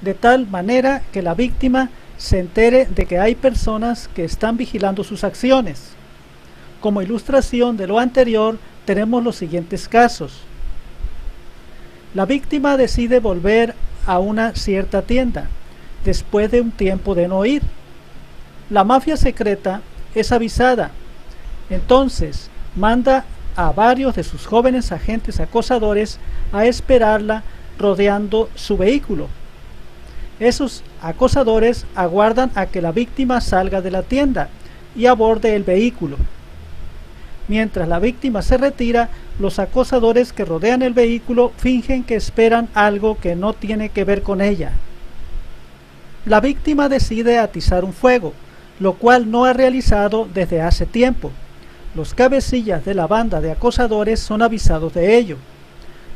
de tal manera que la víctima se entere de que hay personas que están vigilando sus acciones. Como ilustración de lo anterior, tenemos los siguientes casos. La víctima decide volver a una cierta tienda, después de un tiempo de no ir. La mafia secreta es avisada, entonces manda a varios de sus jóvenes agentes acosadores a esperarla rodeando su vehículo. Esos acosadores aguardan a que la víctima salga de la tienda y aborde el vehículo. Mientras la víctima se retira, los acosadores que rodean el vehículo fingen que esperan algo que no tiene que ver con ella. La víctima decide atizar un fuego, lo cual no ha realizado desde hace tiempo. Los cabecillas de la banda de acosadores son avisados de ello.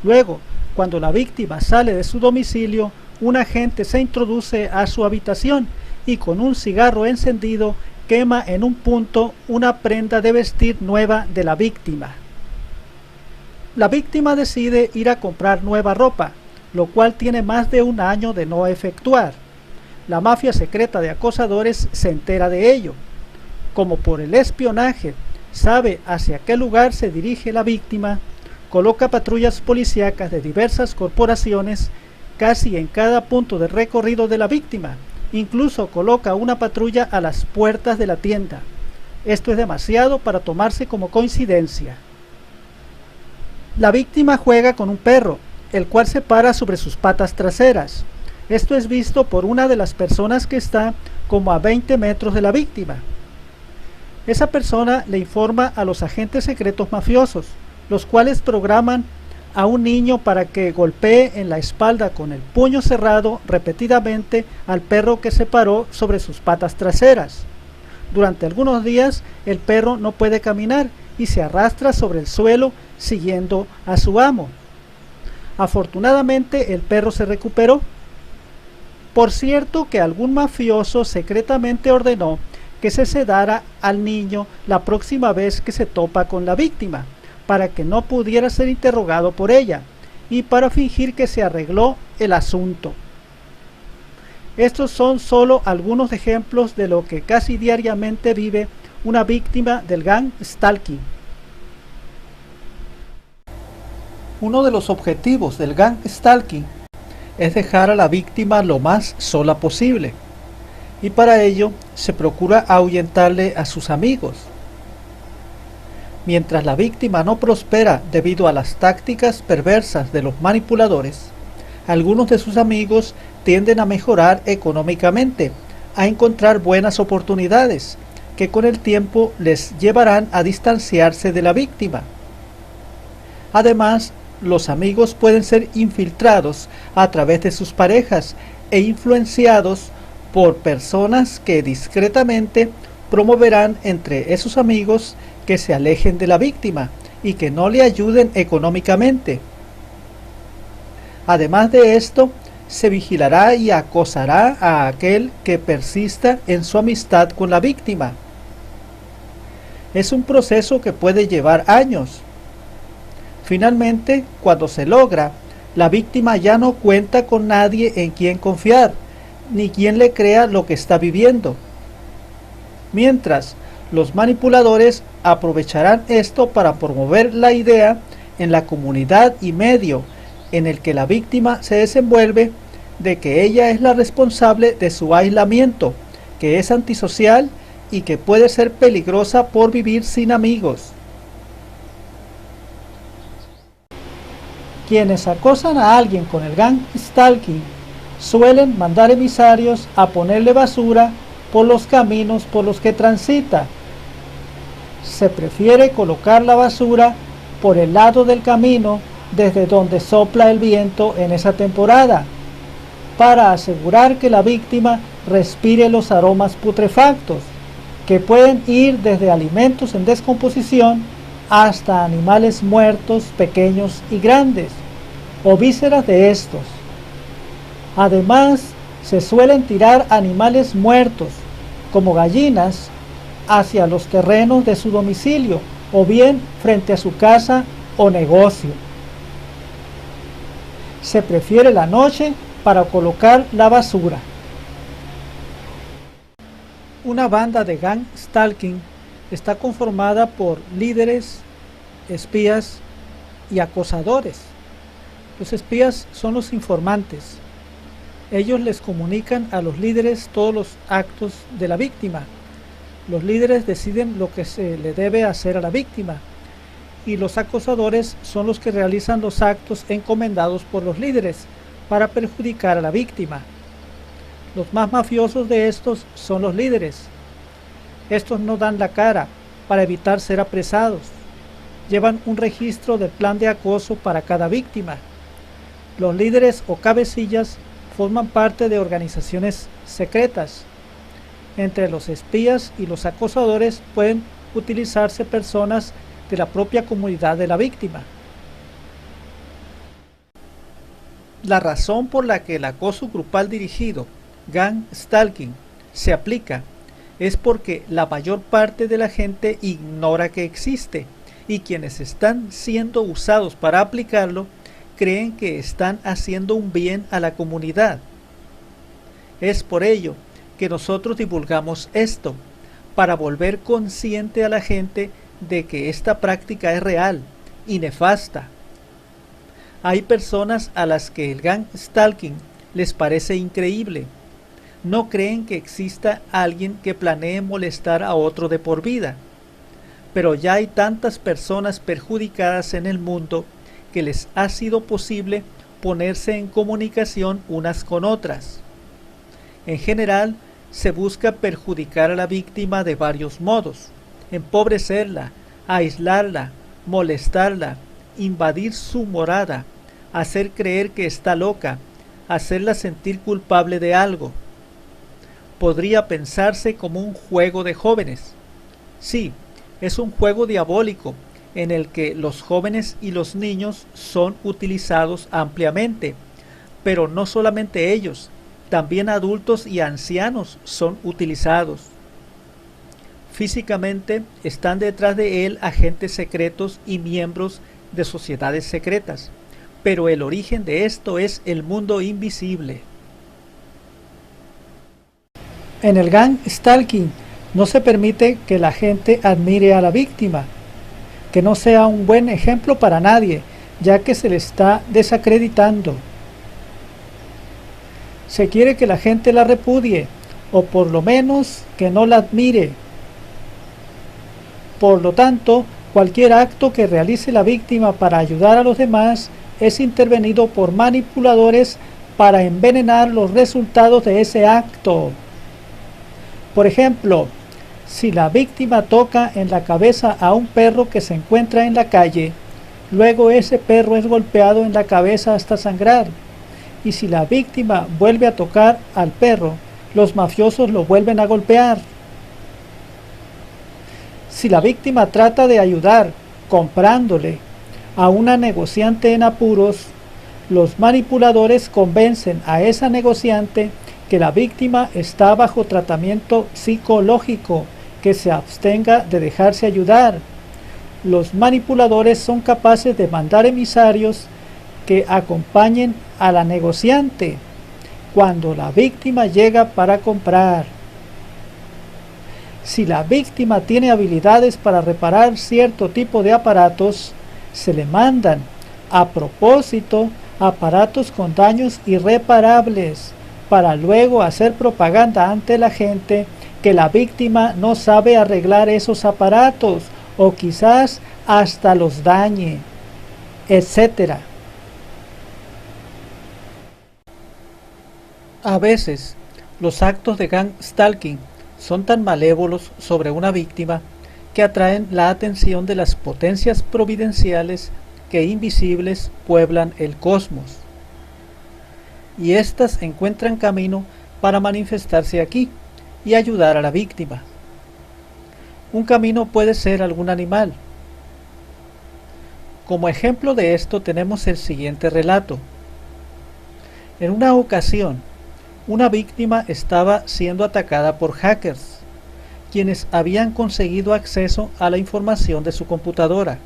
Luego, cuando la víctima sale de su domicilio, un agente se introduce a su habitación y con un cigarro encendido quema en un punto una prenda de vestir nueva de la víctima. La víctima decide ir a comprar nueva ropa, lo cual tiene más de un año de no efectuar. La mafia secreta de acosadores se entera de ello. como por el espionaje sabe hacia qué lugar se dirige la víctima, coloca patrullas policíacas de diversas corporaciones casi en cada punto de recorrido de la víctima. Incluso coloca una patrulla a las puertas de la tienda. Esto es demasiado para tomarse como coincidencia. La víctima juega con un perro, el cual se para sobre sus patas traseras. Esto es visto por una de las personas que está como a 20 metros de la víctima. Esa persona le informa a los agentes secretos mafiosos, los cuales programan a un niño para que golpee en la espalda con el puño cerrado repetidamente al perro que se paró sobre sus patas traseras. Durante algunos días el perro no puede caminar y se arrastra sobre el suelo siguiendo a su amo. Afortunadamente el perro se recuperó. Por cierto que algún mafioso secretamente ordenó que se sedara al niño la próxima vez que se topa con la víctima, para que no pudiera ser interrogado por ella y para fingir que se arregló el asunto. Estos son solo algunos ejemplos de lo que casi diariamente vive una víctima del gang stalking. Uno de los objetivos del gang stalking es dejar a la víctima lo más sola posible, y para ello se procura ahuyentarle a sus amigos. Mientras la víctima no prospera debido a las tácticas perversas de los manipuladores, algunos de sus amigos tienden a mejorar económicamente, a encontrar buenas oportunidades que con el tiempo les llevarán a distanciarse de la víctima. Además, los amigos pueden ser infiltrados a través de sus parejas e influenciados por personas que discretamente promoverán entre esos amigos que se alejen de la víctima y que no le ayuden económicamente. Además de esto, se vigilará y acosará a aquel que persista en su amistad con la víctima. Es un proceso que puede llevar años. Finalmente, cuando se logra, la víctima ya no cuenta con nadie en quien confiar, ni quien le crea lo que está viviendo. Mientras, los manipuladores aprovecharán esto para promover la idea en la comunidad y medio en el que la víctima se desenvuelve de que ella es la responsable de su aislamiento, que es antisocial y que puede ser peligrosa por vivir sin amigos. Quienes acosan a alguien con el gang stalking suelen mandar emisarios a ponerle basura por los caminos por los que transita. Se prefiere colocar la basura por el lado del camino desde donde sopla el viento en esa temporada, para asegurar que la víctima respire los aromas putrefactos, que pueden ir desde alimentos en descomposición hasta animales muertos pequeños y grandes, o vísceras de estos. Además, se suelen tirar animales muertos, como gallinas, hacia los terrenos de su domicilio o bien frente a su casa o negocio. Se prefiere la noche para colocar la basura. Una banda de gang stalking está conformada por líderes, espías y acosadores. Los espías son los informantes. Ellos les comunican a los líderes todos los actos de la víctima. Los líderes deciden lo que se le debe hacer a la víctima, y los acosadores son los que realizan los actos encomendados por los líderes para perjudicar a la víctima. Los más mafiosos de estos son los líderes. Estos no dan la cara para evitar ser apresados. Llevan un registro del plan de acoso para cada víctima. Los líderes o cabecillas forman parte de organizaciones secretas. Entre los espías y los acosadores pueden utilizarse personas de la propia comunidad de la víctima. La razón por la que el acoso grupal dirigido, gang stalking, se aplica es porque la mayor parte de la gente ignora que existe, y quienes están siendo usados para aplicarlo creen que están haciendo un bien a la comunidad. Es por ello que nosotros divulgamos esto, para volver consciente a la gente de que esta práctica es real y nefasta. Hay personas a las que el gang stalking les parece increíble. No creen que exista alguien que planee molestar a otro de por vida. Pero ya hay tantas personas perjudicadas en el mundo que les ha sido posible ponerse en comunicación unas con otras. En general, se busca perjudicar a la víctima de varios modos: empobrecerla, aislarla, molestarla, invadir su morada, hacer creer que está loca, hacerla sentir culpable de algo. Podría pensarse como un juego de jóvenes. Sí, es un juego diabólico en el que los jóvenes y los niños son utilizados ampliamente, pero no solamente ellos, también adultos y ancianos son utilizados. Físicamente están detrás de él agentes secretos y miembros de sociedades secretas, pero el origen de esto es el mundo invisible. En el gang stalking no se permite que la gente admire a la víctima, que no sea un buen ejemplo para nadie, ya que se le está desacreditando. Se quiere que la gente la repudie, o por lo menos que no la admire. Por lo tanto, cualquier acto que realice la víctima para ayudar a los demás es intervenido por manipuladores para envenenar los resultados de ese acto. Por ejemplo, si la víctima toca en la cabeza a un perro que se encuentra en la calle, luego ese perro es golpeado en la cabeza hasta sangrar. Y si la víctima vuelve a tocar al perro, los mafiosos lo vuelven a golpear. Si la víctima trata de ayudar comprándole a una negociante en apuros, los manipuladores convencen a esa negociante que la víctima está bajo tratamiento psicológico, que se abstenga de dejarse ayudar. Los manipuladores son capaces de mandar emisarios que acompañen a la negociante cuando la víctima llega para comprar. Si la víctima tiene habilidades para reparar cierto tipo de aparatos, se le mandan a propósito aparatos con daños irreparables para luego hacer propaganda ante la gente que la víctima no sabe arreglar esos aparatos o quizás hasta los dañe, etc. A veces, los actos de gang stalking son tan malévolos sobre una víctima que atraen la atención de las potencias providenciales que invisibles pueblan el cosmos. Y éstas encuentran camino para manifestarse aquí y ayudar a la víctima. Un camino puede ser algún animal. Como ejemplo de esto tenemos el siguiente relato. En una ocasión, una víctima estaba siendo atacada por hackers, quienes habían conseguido acceso a la información de su computadora.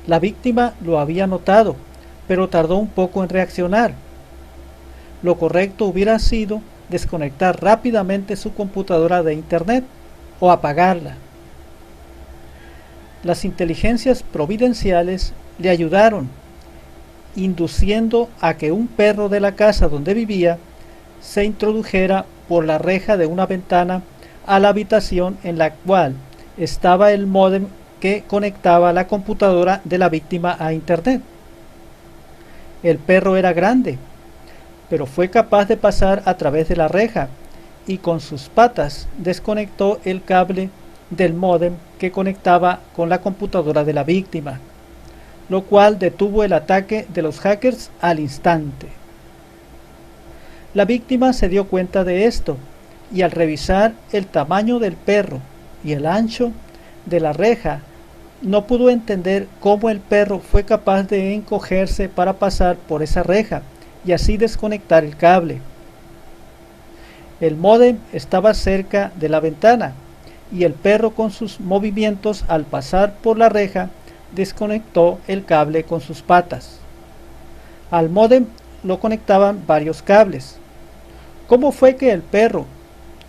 La víctima lo había notado, pero tardó un poco en reaccionar. Lo correcto hubiera sido desconectar rápidamente su computadora de internet o apagarla. Las inteligencias providenciales le ayudaron, induciendo a que un perro de la casa donde vivía se introdujera por la reja de una ventana a la habitación en la cual estaba el módem que conectaba la computadora de la víctima a internet. El perro era grande, pero fue capaz de pasar a través de la reja y con sus patas desconectó el cable del módem que conectaba con la computadora de la víctima, lo cual detuvo el ataque de los hackers al instante. La víctima se dio cuenta de esto y al revisar el tamaño del perro y el ancho de la reja, no pudo entender cómo el perro fue capaz de encogerse para pasar por esa reja y así desconectar el cable. El módem estaba cerca de la ventana y el perro con sus movimientos al pasar por la reja desconectó el cable con sus patas. Al módem lo conectaban varios cables. ¿Cómo fue que el perro,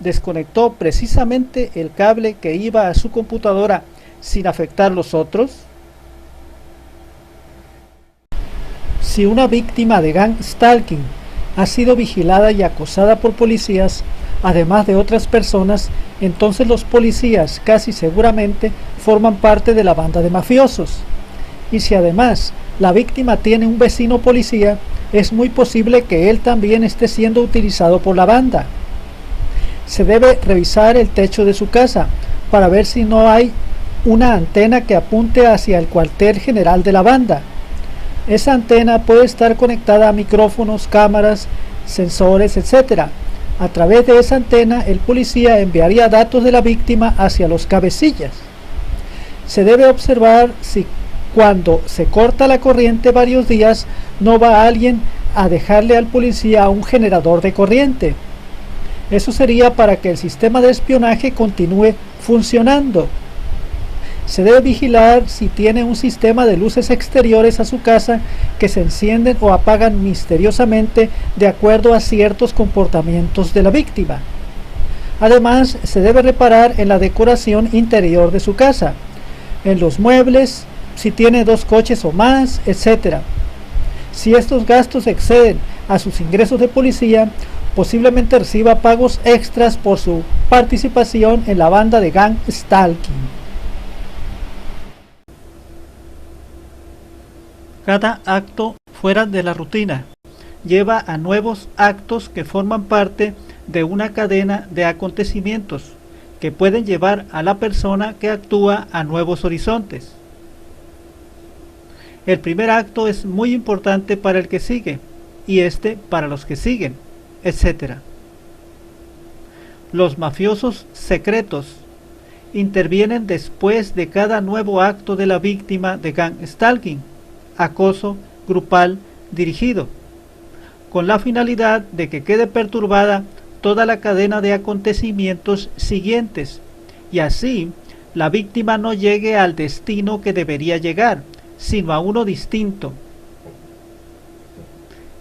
desconectó precisamente el cable que iba a su computadora sin afectar los otros? Si una víctima de gang stalking ha sido vigilada y acosada por policías, además de otras personas, entonces los policías casi seguramente forman parte de la banda de mafiosos. Y si además la víctima tiene un vecino policía, es muy posible que él también esté siendo utilizado por la banda. Se debe revisar el techo de su casa para ver si no hay una antena que apunte hacia el cuartel general de la banda. Esa antena puede estar conectada a micrófonos, cámaras, sensores, etc. A través de esa antena, el policía enviaría datos de la víctima hacia los cabecillas. Se debe observar si cuando se corta la corriente varios días, no va alguien a dejarle al policía un generador de corriente. Eso sería para que el sistema de espionaje continúe funcionando. Se debe vigilar si tiene un sistema de luces exteriores a su casa que se encienden o apagan misteriosamente de acuerdo a ciertos comportamientos de la víctima. Además, se debe reparar en la decoración interior de su casa, en los muebles, si tiene 2 coches o más, etc. Si estos gastos exceden a sus ingresos de policía, posiblemente reciba pagos extras por su participación en la banda de gang stalking. Cada acto fuera de la rutina lleva a nuevos actos que forman parte de una cadena de acontecimientos que pueden llevar a la persona que actúa a nuevos horizontes. El primer acto es muy importante para el que sigue y este para los que siguen, etc. Los mafiosos secretos intervienen después de cada nuevo acto de la víctima de gang stalking, acoso grupal dirigido, con la finalidad de que quede perturbada toda la cadena de acontecimientos siguientes y así la víctima no llegue al destino que debería llegar, sino a uno distinto.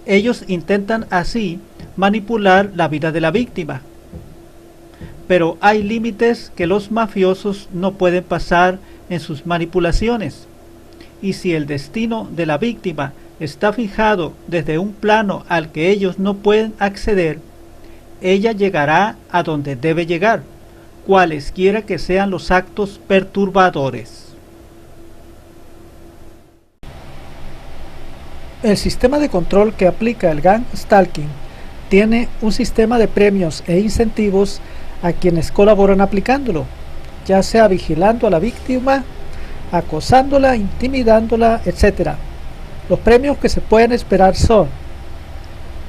Ellos intentan así manipular la vida de la víctima, pero hay límites que los mafiosos no pueden pasar en sus manipulaciones. Y si el destino de la víctima está fijado desde un plano al que ellos no pueden acceder, ella llegará a donde debe llegar, cualesquiera que sean los actos perturbadores. El sistema de control que aplica el gang stalking tiene un sistema de premios e incentivos a quienes colaboran aplicándolo, ya sea vigilando a la víctima, acosándola, intimidándola, etc. Los premios que se pueden esperar son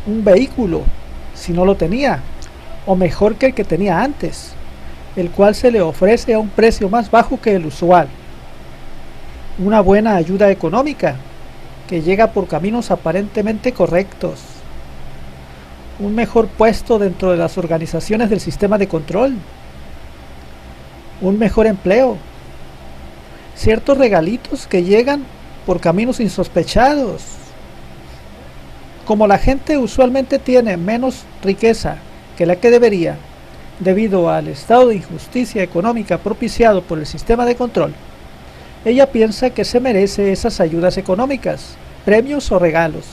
un vehículo, si no lo tenía, o mejor que el que tenía antes, el cual se le ofrece a un precio más bajo que el usual. Una buena ayuda económica, que llega por caminos aparentemente correctos. Un mejor puesto dentro de las organizaciones del sistema de control. Un mejor empleo. Ciertos regalitos que llegan por caminos insospechados. Como la gente usualmente tiene menos riqueza que la que debería, debido al estado de injusticia económica propiciado por el sistema de control, ella piensa que se merece esas ayudas económicas, premios o regalos.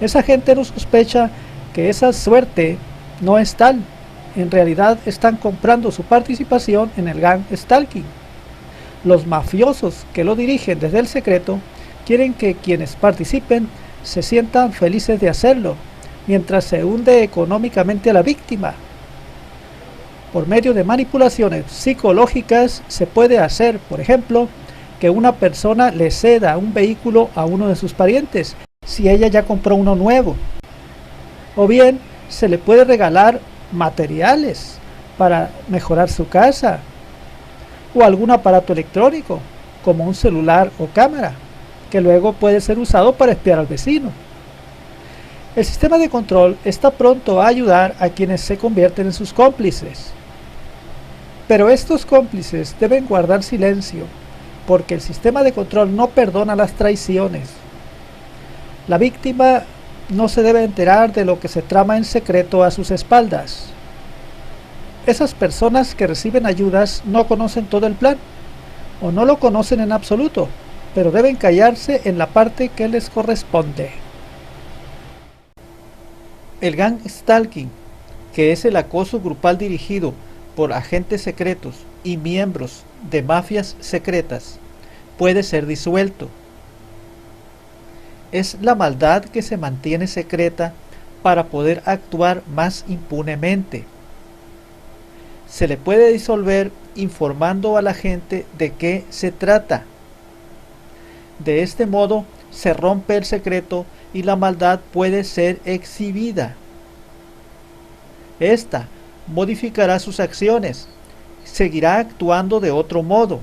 Esa gente no sospecha que esa suerte no es tal. En realidad están comprando su participación en el gang stalking. Los mafiosos que lo dirigen desde el secreto quieren que quienes participen se sientan felices de hacerlo, mientras se hunde económicamente a la víctima. Por medio de manipulaciones psicológicas se puede hacer, por ejemplo, que una persona le ceda un vehículo a uno de sus parientes si ella ya compró uno nuevo. O bien se le puede regalar materiales para mejorar su casa, o algún aparato electrónico, como un celular o cámara, que luego puede ser usado para espiar al vecino. El sistema de control está pronto a ayudar a quienes se convierten en sus cómplices. Pero estos cómplices deben guardar silencio, porque el sistema de control no perdona las traiciones. La víctima no se debe enterar de lo que se trama en secreto a sus espaldas. Esas personas que reciben ayudas no conocen todo el plan, o no lo conocen en absoluto, pero deben callarse en la parte que les corresponde. El gang stalking, que es el acoso grupal dirigido por agentes secretos y miembros de mafias secretas, puede ser disuelto. Es la maldad que se mantiene secreta para poder actuar más impunemente. Se le puede disolver informando a la gente de qué se trata. De este modo se rompe el secreto y la maldad puede ser exhibida. Esta modificará sus acciones, seguirá actuando de otro modo,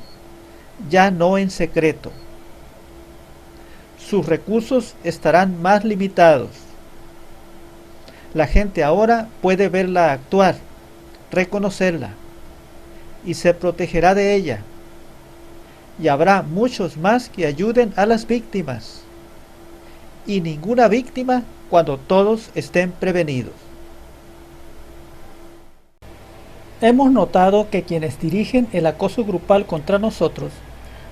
ya no en secreto. Sus recursos estarán más limitados. La gente ahora puede verla actuar, reconocerla, y se protegerá de ella. Y habrá muchos más que ayuden a las víctimas. Y ninguna víctima cuando todos estén prevenidos. Hemos notado que quienes dirigen el acoso grupal contra nosotros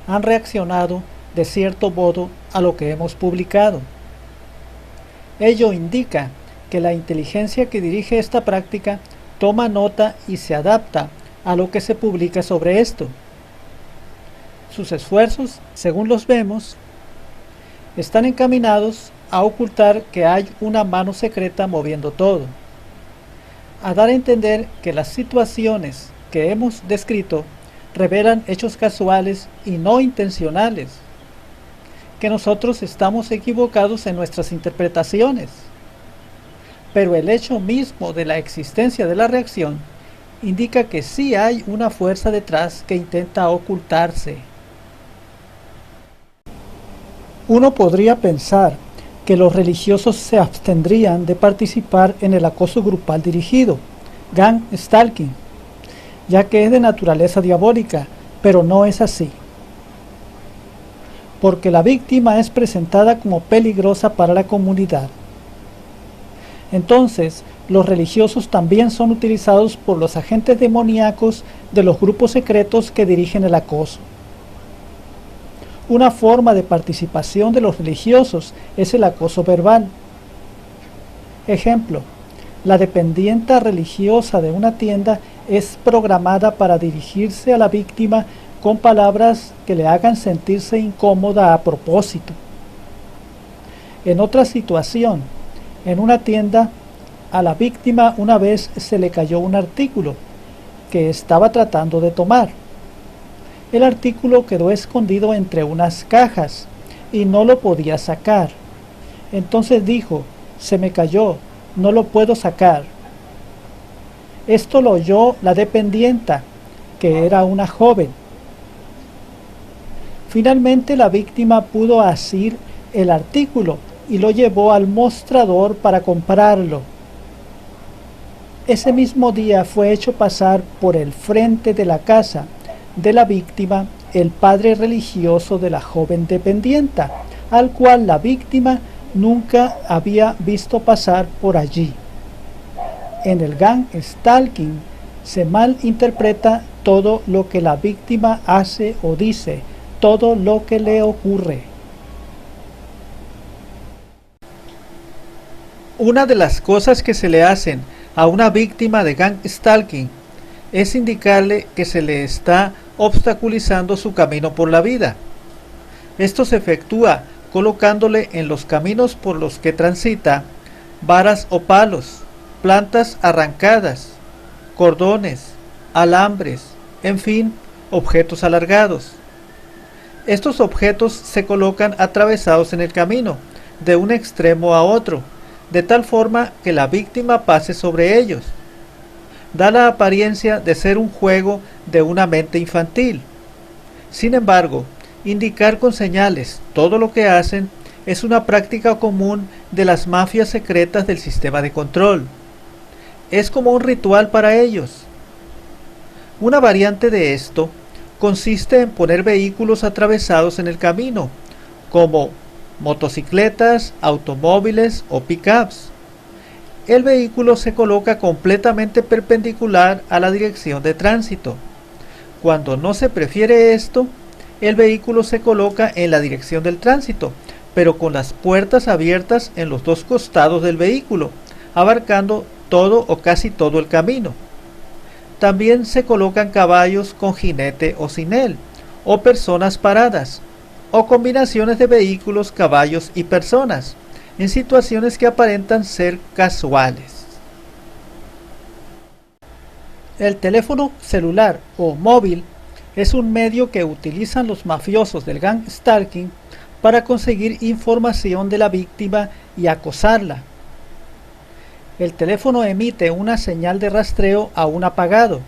han reaccionado de cierto modo a lo que hemos publicado. Ello indica que la inteligencia que dirige esta práctica toma nota y se adapta a lo que se publica sobre esto. Sus esfuerzos, según los vemos, están encaminados a ocultar que hay una mano secreta moviendo todo, a dar a entender que las situaciones que hemos descrito revelan hechos casuales y no intencionales, que nosotros estamos equivocados en nuestras interpretaciones. Pero el hecho mismo de la existencia de la reacción indica que sí hay una fuerza detrás que intenta ocultarse. Uno podría pensar que los religiosos se abstendrían de participar en el acoso grupal dirigido, gang stalking, ya que es de naturaleza diabólica, pero no es así. Porque la víctima es presentada como peligrosa para la comunidad. Entonces, los religiosos también son utilizados por los agentes demoníacos de los grupos secretos que dirigen el acoso. Una forma de participación de los religiosos es el acoso verbal. Ejemplo, la dependienta religiosa de una tienda es programada para dirigirse a la víctima con palabras que le hagan sentirse incómoda a propósito. En otra situación, en una tienda, a la víctima una vez se le cayó un artículo que estaba tratando de tomar. El artículo quedó escondido entre unas cajas y no lo podía sacar. Entonces dijo: se me cayó, no lo puedo sacar. Esto lo oyó la dependienta, que era una joven. Finalmente la víctima pudo asir el artículo y lo llevó al mostrador para comprarlo. Ese mismo día fue hecho pasar por el frente de la casa de la víctima el padre religioso de la joven dependienta, al cual la víctima nunca había visto pasar por allí. En el gang stalking se malinterpreta todo lo que la víctima hace o dice, todo lo que le ocurre. Una de las cosas que se le hacen a una víctima de gang stalking es indicarle que se le está obstaculizando su camino por la vida. Esto se efectúa colocándole en los caminos por los que transita varas o palos, plantas arrancadas, cordones, alambres, en fin, objetos alargados. Estos objetos se colocan atravesados en el camino, de un extremo a otro, de tal forma que la víctima pase sobre ellos. Da la apariencia de ser un juego de una mente infantil. Sin embargo, indicar con señales todo lo que hacen es una práctica común de las mafias secretas del sistema de control. Es como un ritual para ellos. Una variante de esto consiste en poner vehículos atravesados en el camino, como motocicletas, automóviles o pickups, el vehículo se coloca completamente perpendicular a la dirección de tránsito. Cuando no se prefiere esto, el vehículo se coloca en la dirección del tránsito, pero con las puertas abiertas en los dos costados del vehículo, abarcando todo o casi todo el camino. También se colocan caballos con jinete o sin él, o personas paradas, o combinaciones de vehículos, caballos y personas, en situaciones que aparentan ser casuales. El teléfono celular o móvil es un medio que utilizan los mafiosos del gang stalking para conseguir información de la víctima y acosarla. El teléfono emite una señal de rastreo aún apagado.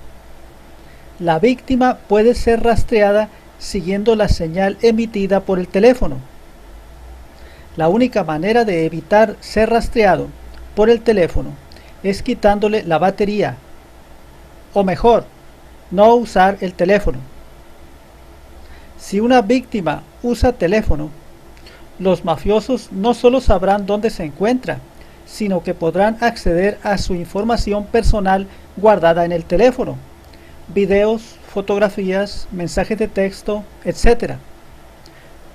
La víctima puede ser rastreada siguiendo la señal emitida por el teléfono. La única manera de evitar ser rastreado por el teléfono es quitándole la batería, o mejor, no usar el teléfono. Si una víctima usa teléfono, los mafiosos no solo sabrán dónde se encuentra, sino que podrán acceder a su información personal guardada en el teléfono, videos, fotografías, mensajes de texto, etc.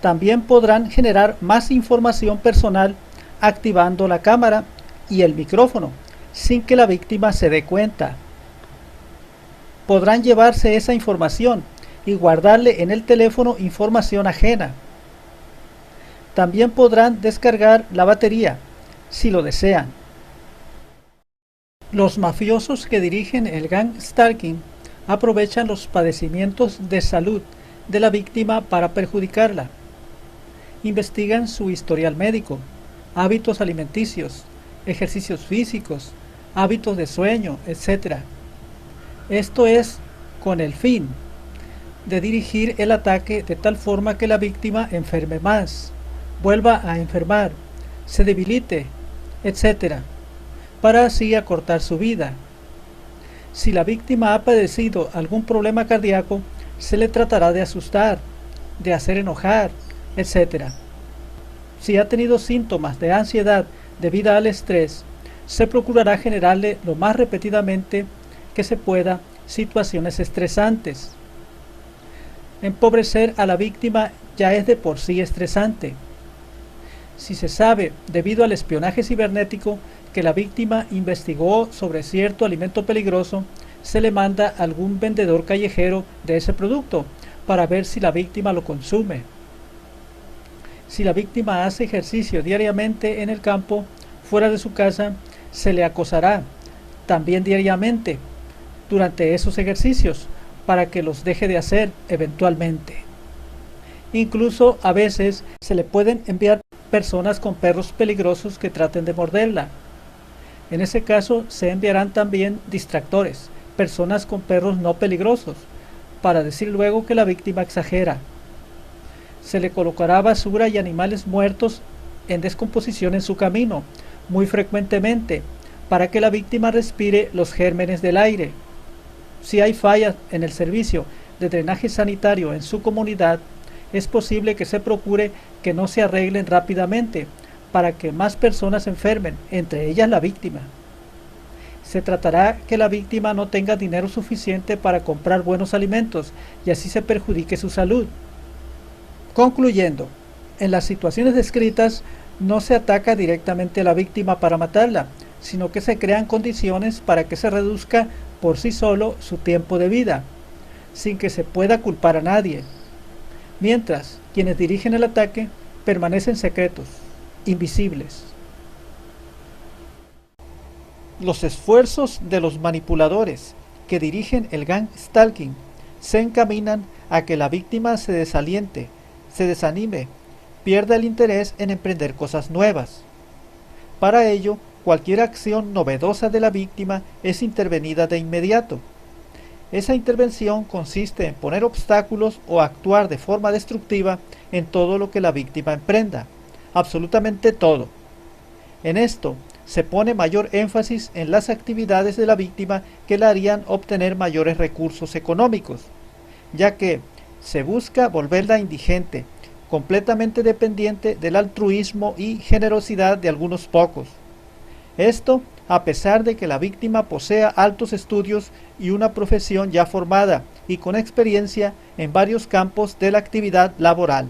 También podrán generar más información personal activando la cámara y el micrófono, sin que la víctima se dé cuenta. Podrán llevarse esa información y guardarle en el teléfono información ajena. También podrán descargar la batería, si lo desean. Los mafiosos que dirigen el gang stalking aprovechan los padecimientos de salud de la víctima para perjudicarla. Investigan su historial médico, hábitos alimenticios, ejercicios físicos, hábitos de sueño, etc. Esto es con el fin de dirigir el ataque de tal forma que la víctima enferme más, vuelva a enfermar, se debilite, etc., para así acortar su vida. Si la víctima ha padecido algún problema cardíaco, se le tratará de asustar, de hacer enojar, etc. Si ha tenido síntomas de ansiedad debido al estrés, se procurará generarle lo más repetidamente que se pueda situaciones estresantes. Empobrecer a la víctima ya es de por sí estresante. Si se sabe, debido al espionaje cibernético, que la víctima investigó sobre cierto alimento peligroso, se le manda a algún vendedor callejero de ese producto para ver si la víctima lo consume. Si la víctima hace ejercicio diariamente en el campo, fuera de su casa, se le acosará también diariamente durante esos ejercicios para que los deje de hacer eventualmente. Incluso a veces se le pueden enviar personas con perros peligrosos que traten de morderla. En ese caso se enviarán también distractores, personas con perros no peligrosos, para decir luego que la víctima exagera. Se le colocará basura y animales muertos en descomposición en su camino, muy frecuentemente, para que la víctima respire los gérmenes del aire. Si hay fallas en el servicio de drenaje sanitario en su comunidad, es posible que se procure que no se arreglen rápidamente para que más personas se enfermen, entre ellas la víctima. Se tratará que la víctima no tenga dinero suficiente para comprar buenos alimentos y así se perjudique su salud. Concluyendo, en las situaciones descritas no se ataca directamente a la víctima para matarla, sino que se crean condiciones para que se reduzca por sí solo su tiempo de vida, sin que se pueda culpar a nadie. Mientras, quienes dirigen el ataque permanecen secretos, invisibles. Los esfuerzos de los manipuladores que dirigen el gang stalking se encaminan a que la víctima se desaliente, se desanime, pierda el interés en emprender cosas nuevas. Para ello, cualquier acción novedosa de la víctima es intervenida de inmediato. Esa intervención consiste en poner obstáculos o actuar de forma destructiva en todo lo que la víctima emprenda, absolutamente todo. En esto se pone mayor énfasis en las actividades de la víctima que le harían obtener mayores recursos económicos, ya que se busca volverla indigente, completamente dependiente del altruismo y generosidad de algunos pocos. Esto a pesar de que la víctima posea altos estudios y una profesión ya formada y con experiencia en varios campos de la actividad laboral.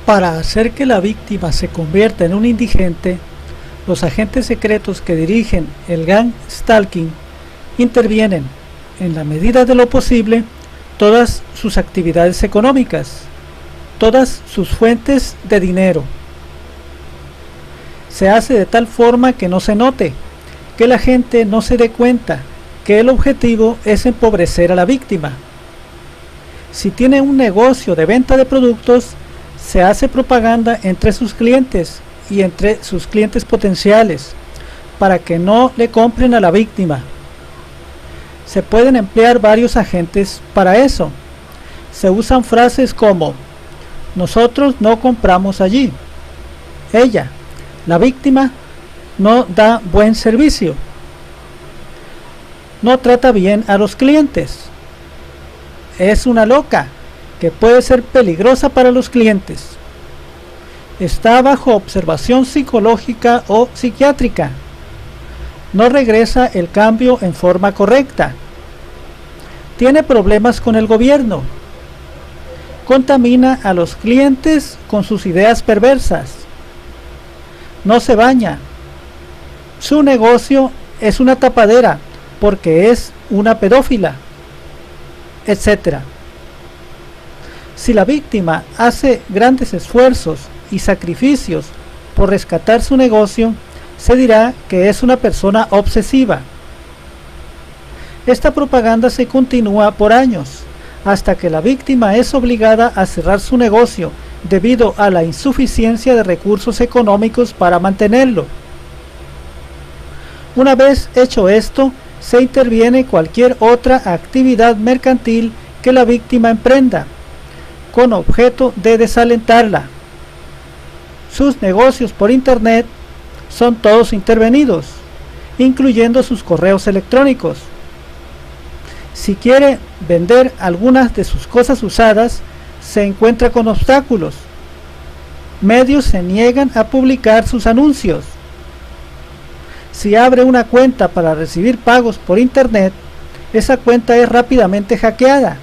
Para hacer que la víctima se convierta en un indigente, los agentes secretos que dirigen el gang stalking intervienen, en la medida de lo posible, todas sus actividades económicas, todas sus fuentes de dinero. Se hace de tal forma que no se note, que la gente no se dé cuenta que el objetivo es empobrecer a la víctima. Si tiene un negocio de venta de productos, se hace propaganda entre sus clientes y entre sus clientes potenciales para que no le compren a la víctima. Se pueden emplear varios agentes para eso. Se usan frases como: nosotros no compramos allí. Ella, la víctima, no da buen servicio. No trata bien a los clientes. Es una loca que puede ser peligrosa para los clientes. Está bajo observación psicológica o psiquiátrica. No regresa el cambio en forma correcta. Tiene problemas con el gobierno. Contamina a los clientes con sus ideas perversas. No se baña. Su negocio es una tapadera porque es una pedófila, etc. Si la víctima hace grandes esfuerzos y sacrificios por rescatar su negocio, se dirá que es una persona obsesiva. Esta propaganda se continúa por años, hasta que la víctima es obligada a cerrar su negocio debido a la insuficiencia de recursos económicos para mantenerlo. Una vez hecho esto, se interviene cualquier otra actividad mercantil que la víctima emprenda, con objeto de desalentarla. Sus negocios por internet son todos intervenidos, incluyendo sus correos electrónicos. Si quiere vender algunas de sus cosas usadas, se encuentra con obstáculos. Medios se niegan a publicar sus anuncios. Si abre una cuenta para recibir pagos por internet, esa cuenta es rápidamente hackeada.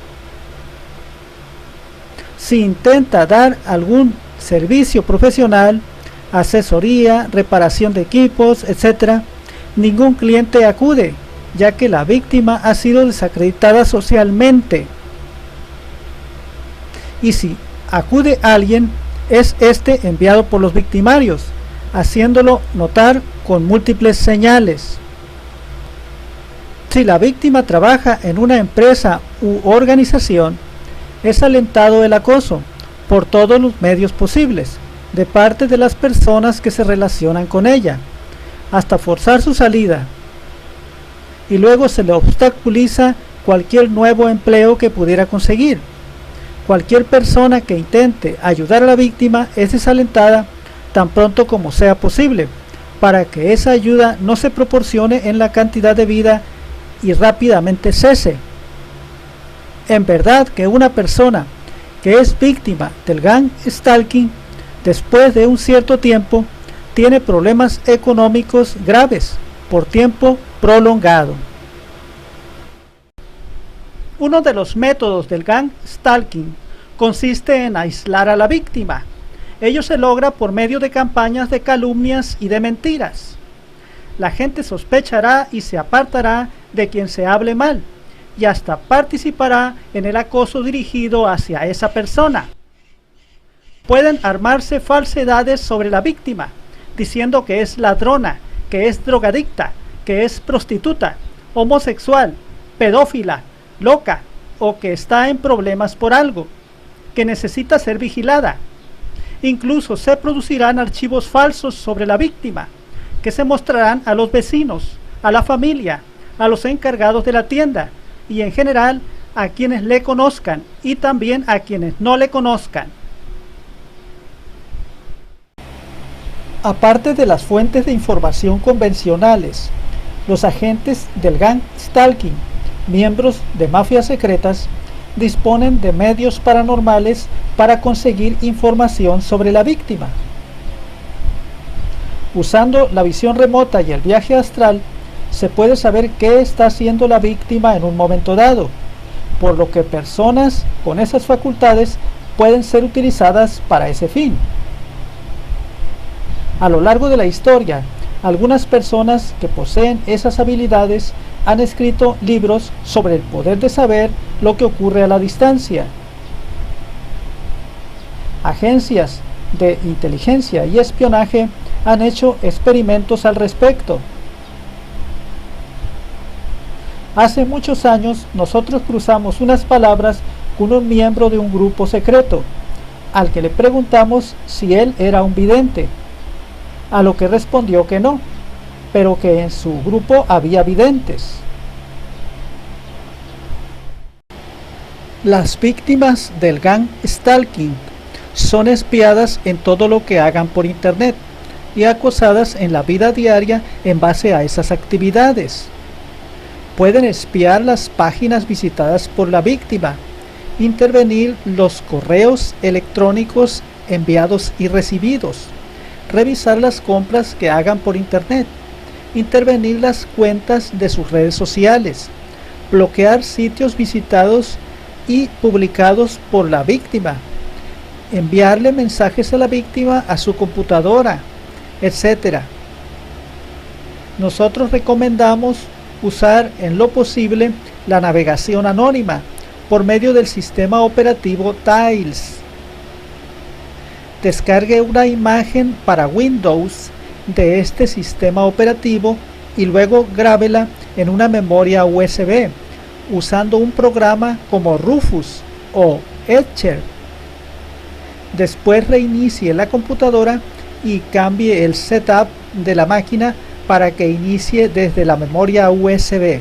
Si intenta dar algún servicio profesional, asesoría, reparación de equipos, etc., ningún cliente acude, ya que la víctima ha sido desacreditada socialmente. Y si acude alguien, es este enviado por los victimarios, haciéndolo notar con múltiples señales. Si la víctima trabaja en una empresa u organización, es alentado el acoso por todos los medios posibles, de parte de las personas que se relacionan con ella, hasta forzar su salida. Y luego se le obstaculiza cualquier nuevo empleo que pudiera conseguir. Cualquier persona que intente ayudar a la víctima es desalentada tan pronto como sea posible, para que esa ayuda no se proporcione en la cantidad debida y rápidamente cese. En verdad que una persona que es víctima del gang stalking, después de un cierto tiempo, tiene problemas económicos graves por tiempo prolongado. Uno de los métodos del gang stalking consiste en aislar a la víctima. Ello se logra por medio de campañas de calumnias y de mentiras. La gente sospechará y se apartará de quien se hable mal, y hasta participará en el acoso dirigido hacia esa persona. Pueden armarse falsedades sobre la víctima, diciendo que es ladrona, que es drogadicta, que es prostituta, homosexual, pedófila, loca, o que está en problemas por algo, que necesita ser vigilada. Incluso se producirán archivos falsos sobre la víctima, que se mostrarán a los vecinos, a la familia, a los encargados de la tienda, y en general a quienes le conozcan y también a quienes no le conozcan. Aparte de las fuentes de información convencionales, los agentes del gang stalking, miembros de mafias secretas, disponen de medios paranormales para conseguir información sobre la víctima. Usando la visión remota y el viaje astral, se puede saber qué está haciendo la víctima en un momento dado, por lo que personas con esas facultades pueden ser utilizadas para ese fin. A lo largo de la historia, algunas personas que poseen esas habilidades han escrito libros sobre el poder de saber lo que ocurre a la distancia. Agencias de inteligencia y espionaje han hecho experimentos al respecto. Hace muchos años nosotros cruzamos unas palabras con un miembro de un grupo secreto, al que le preguntamos si él era un vidente, a lo que respondió que no, pero que en su grupo había videntes. Las víctimas del gang stalking son espiadas en todo lo que hagan por internet y acosadas en la vida diaria en base a esas actividades. Pueden espiar las páginas visitadas por la víctima, intervenir los correos electrónicos enviados y recibidos, revisar las compras que hagan por internet, intervenir las cuentas de sus redes sociales, bloquear sitios visitados y publicados por la víctima, enviarle mensajes a la víctima a su computadora, etc. Nosotros recomendamos usar en lo posible la navegación anónima por medio del sistema operativo Tails. Descargue una imagen para Windows de este sistema operativo y luego grábela en una memoria USB usando un programa como Rufus o Etcher. Después reinicie la computadora y cambie el setup de la máquina para que inicie desde la memoria USB.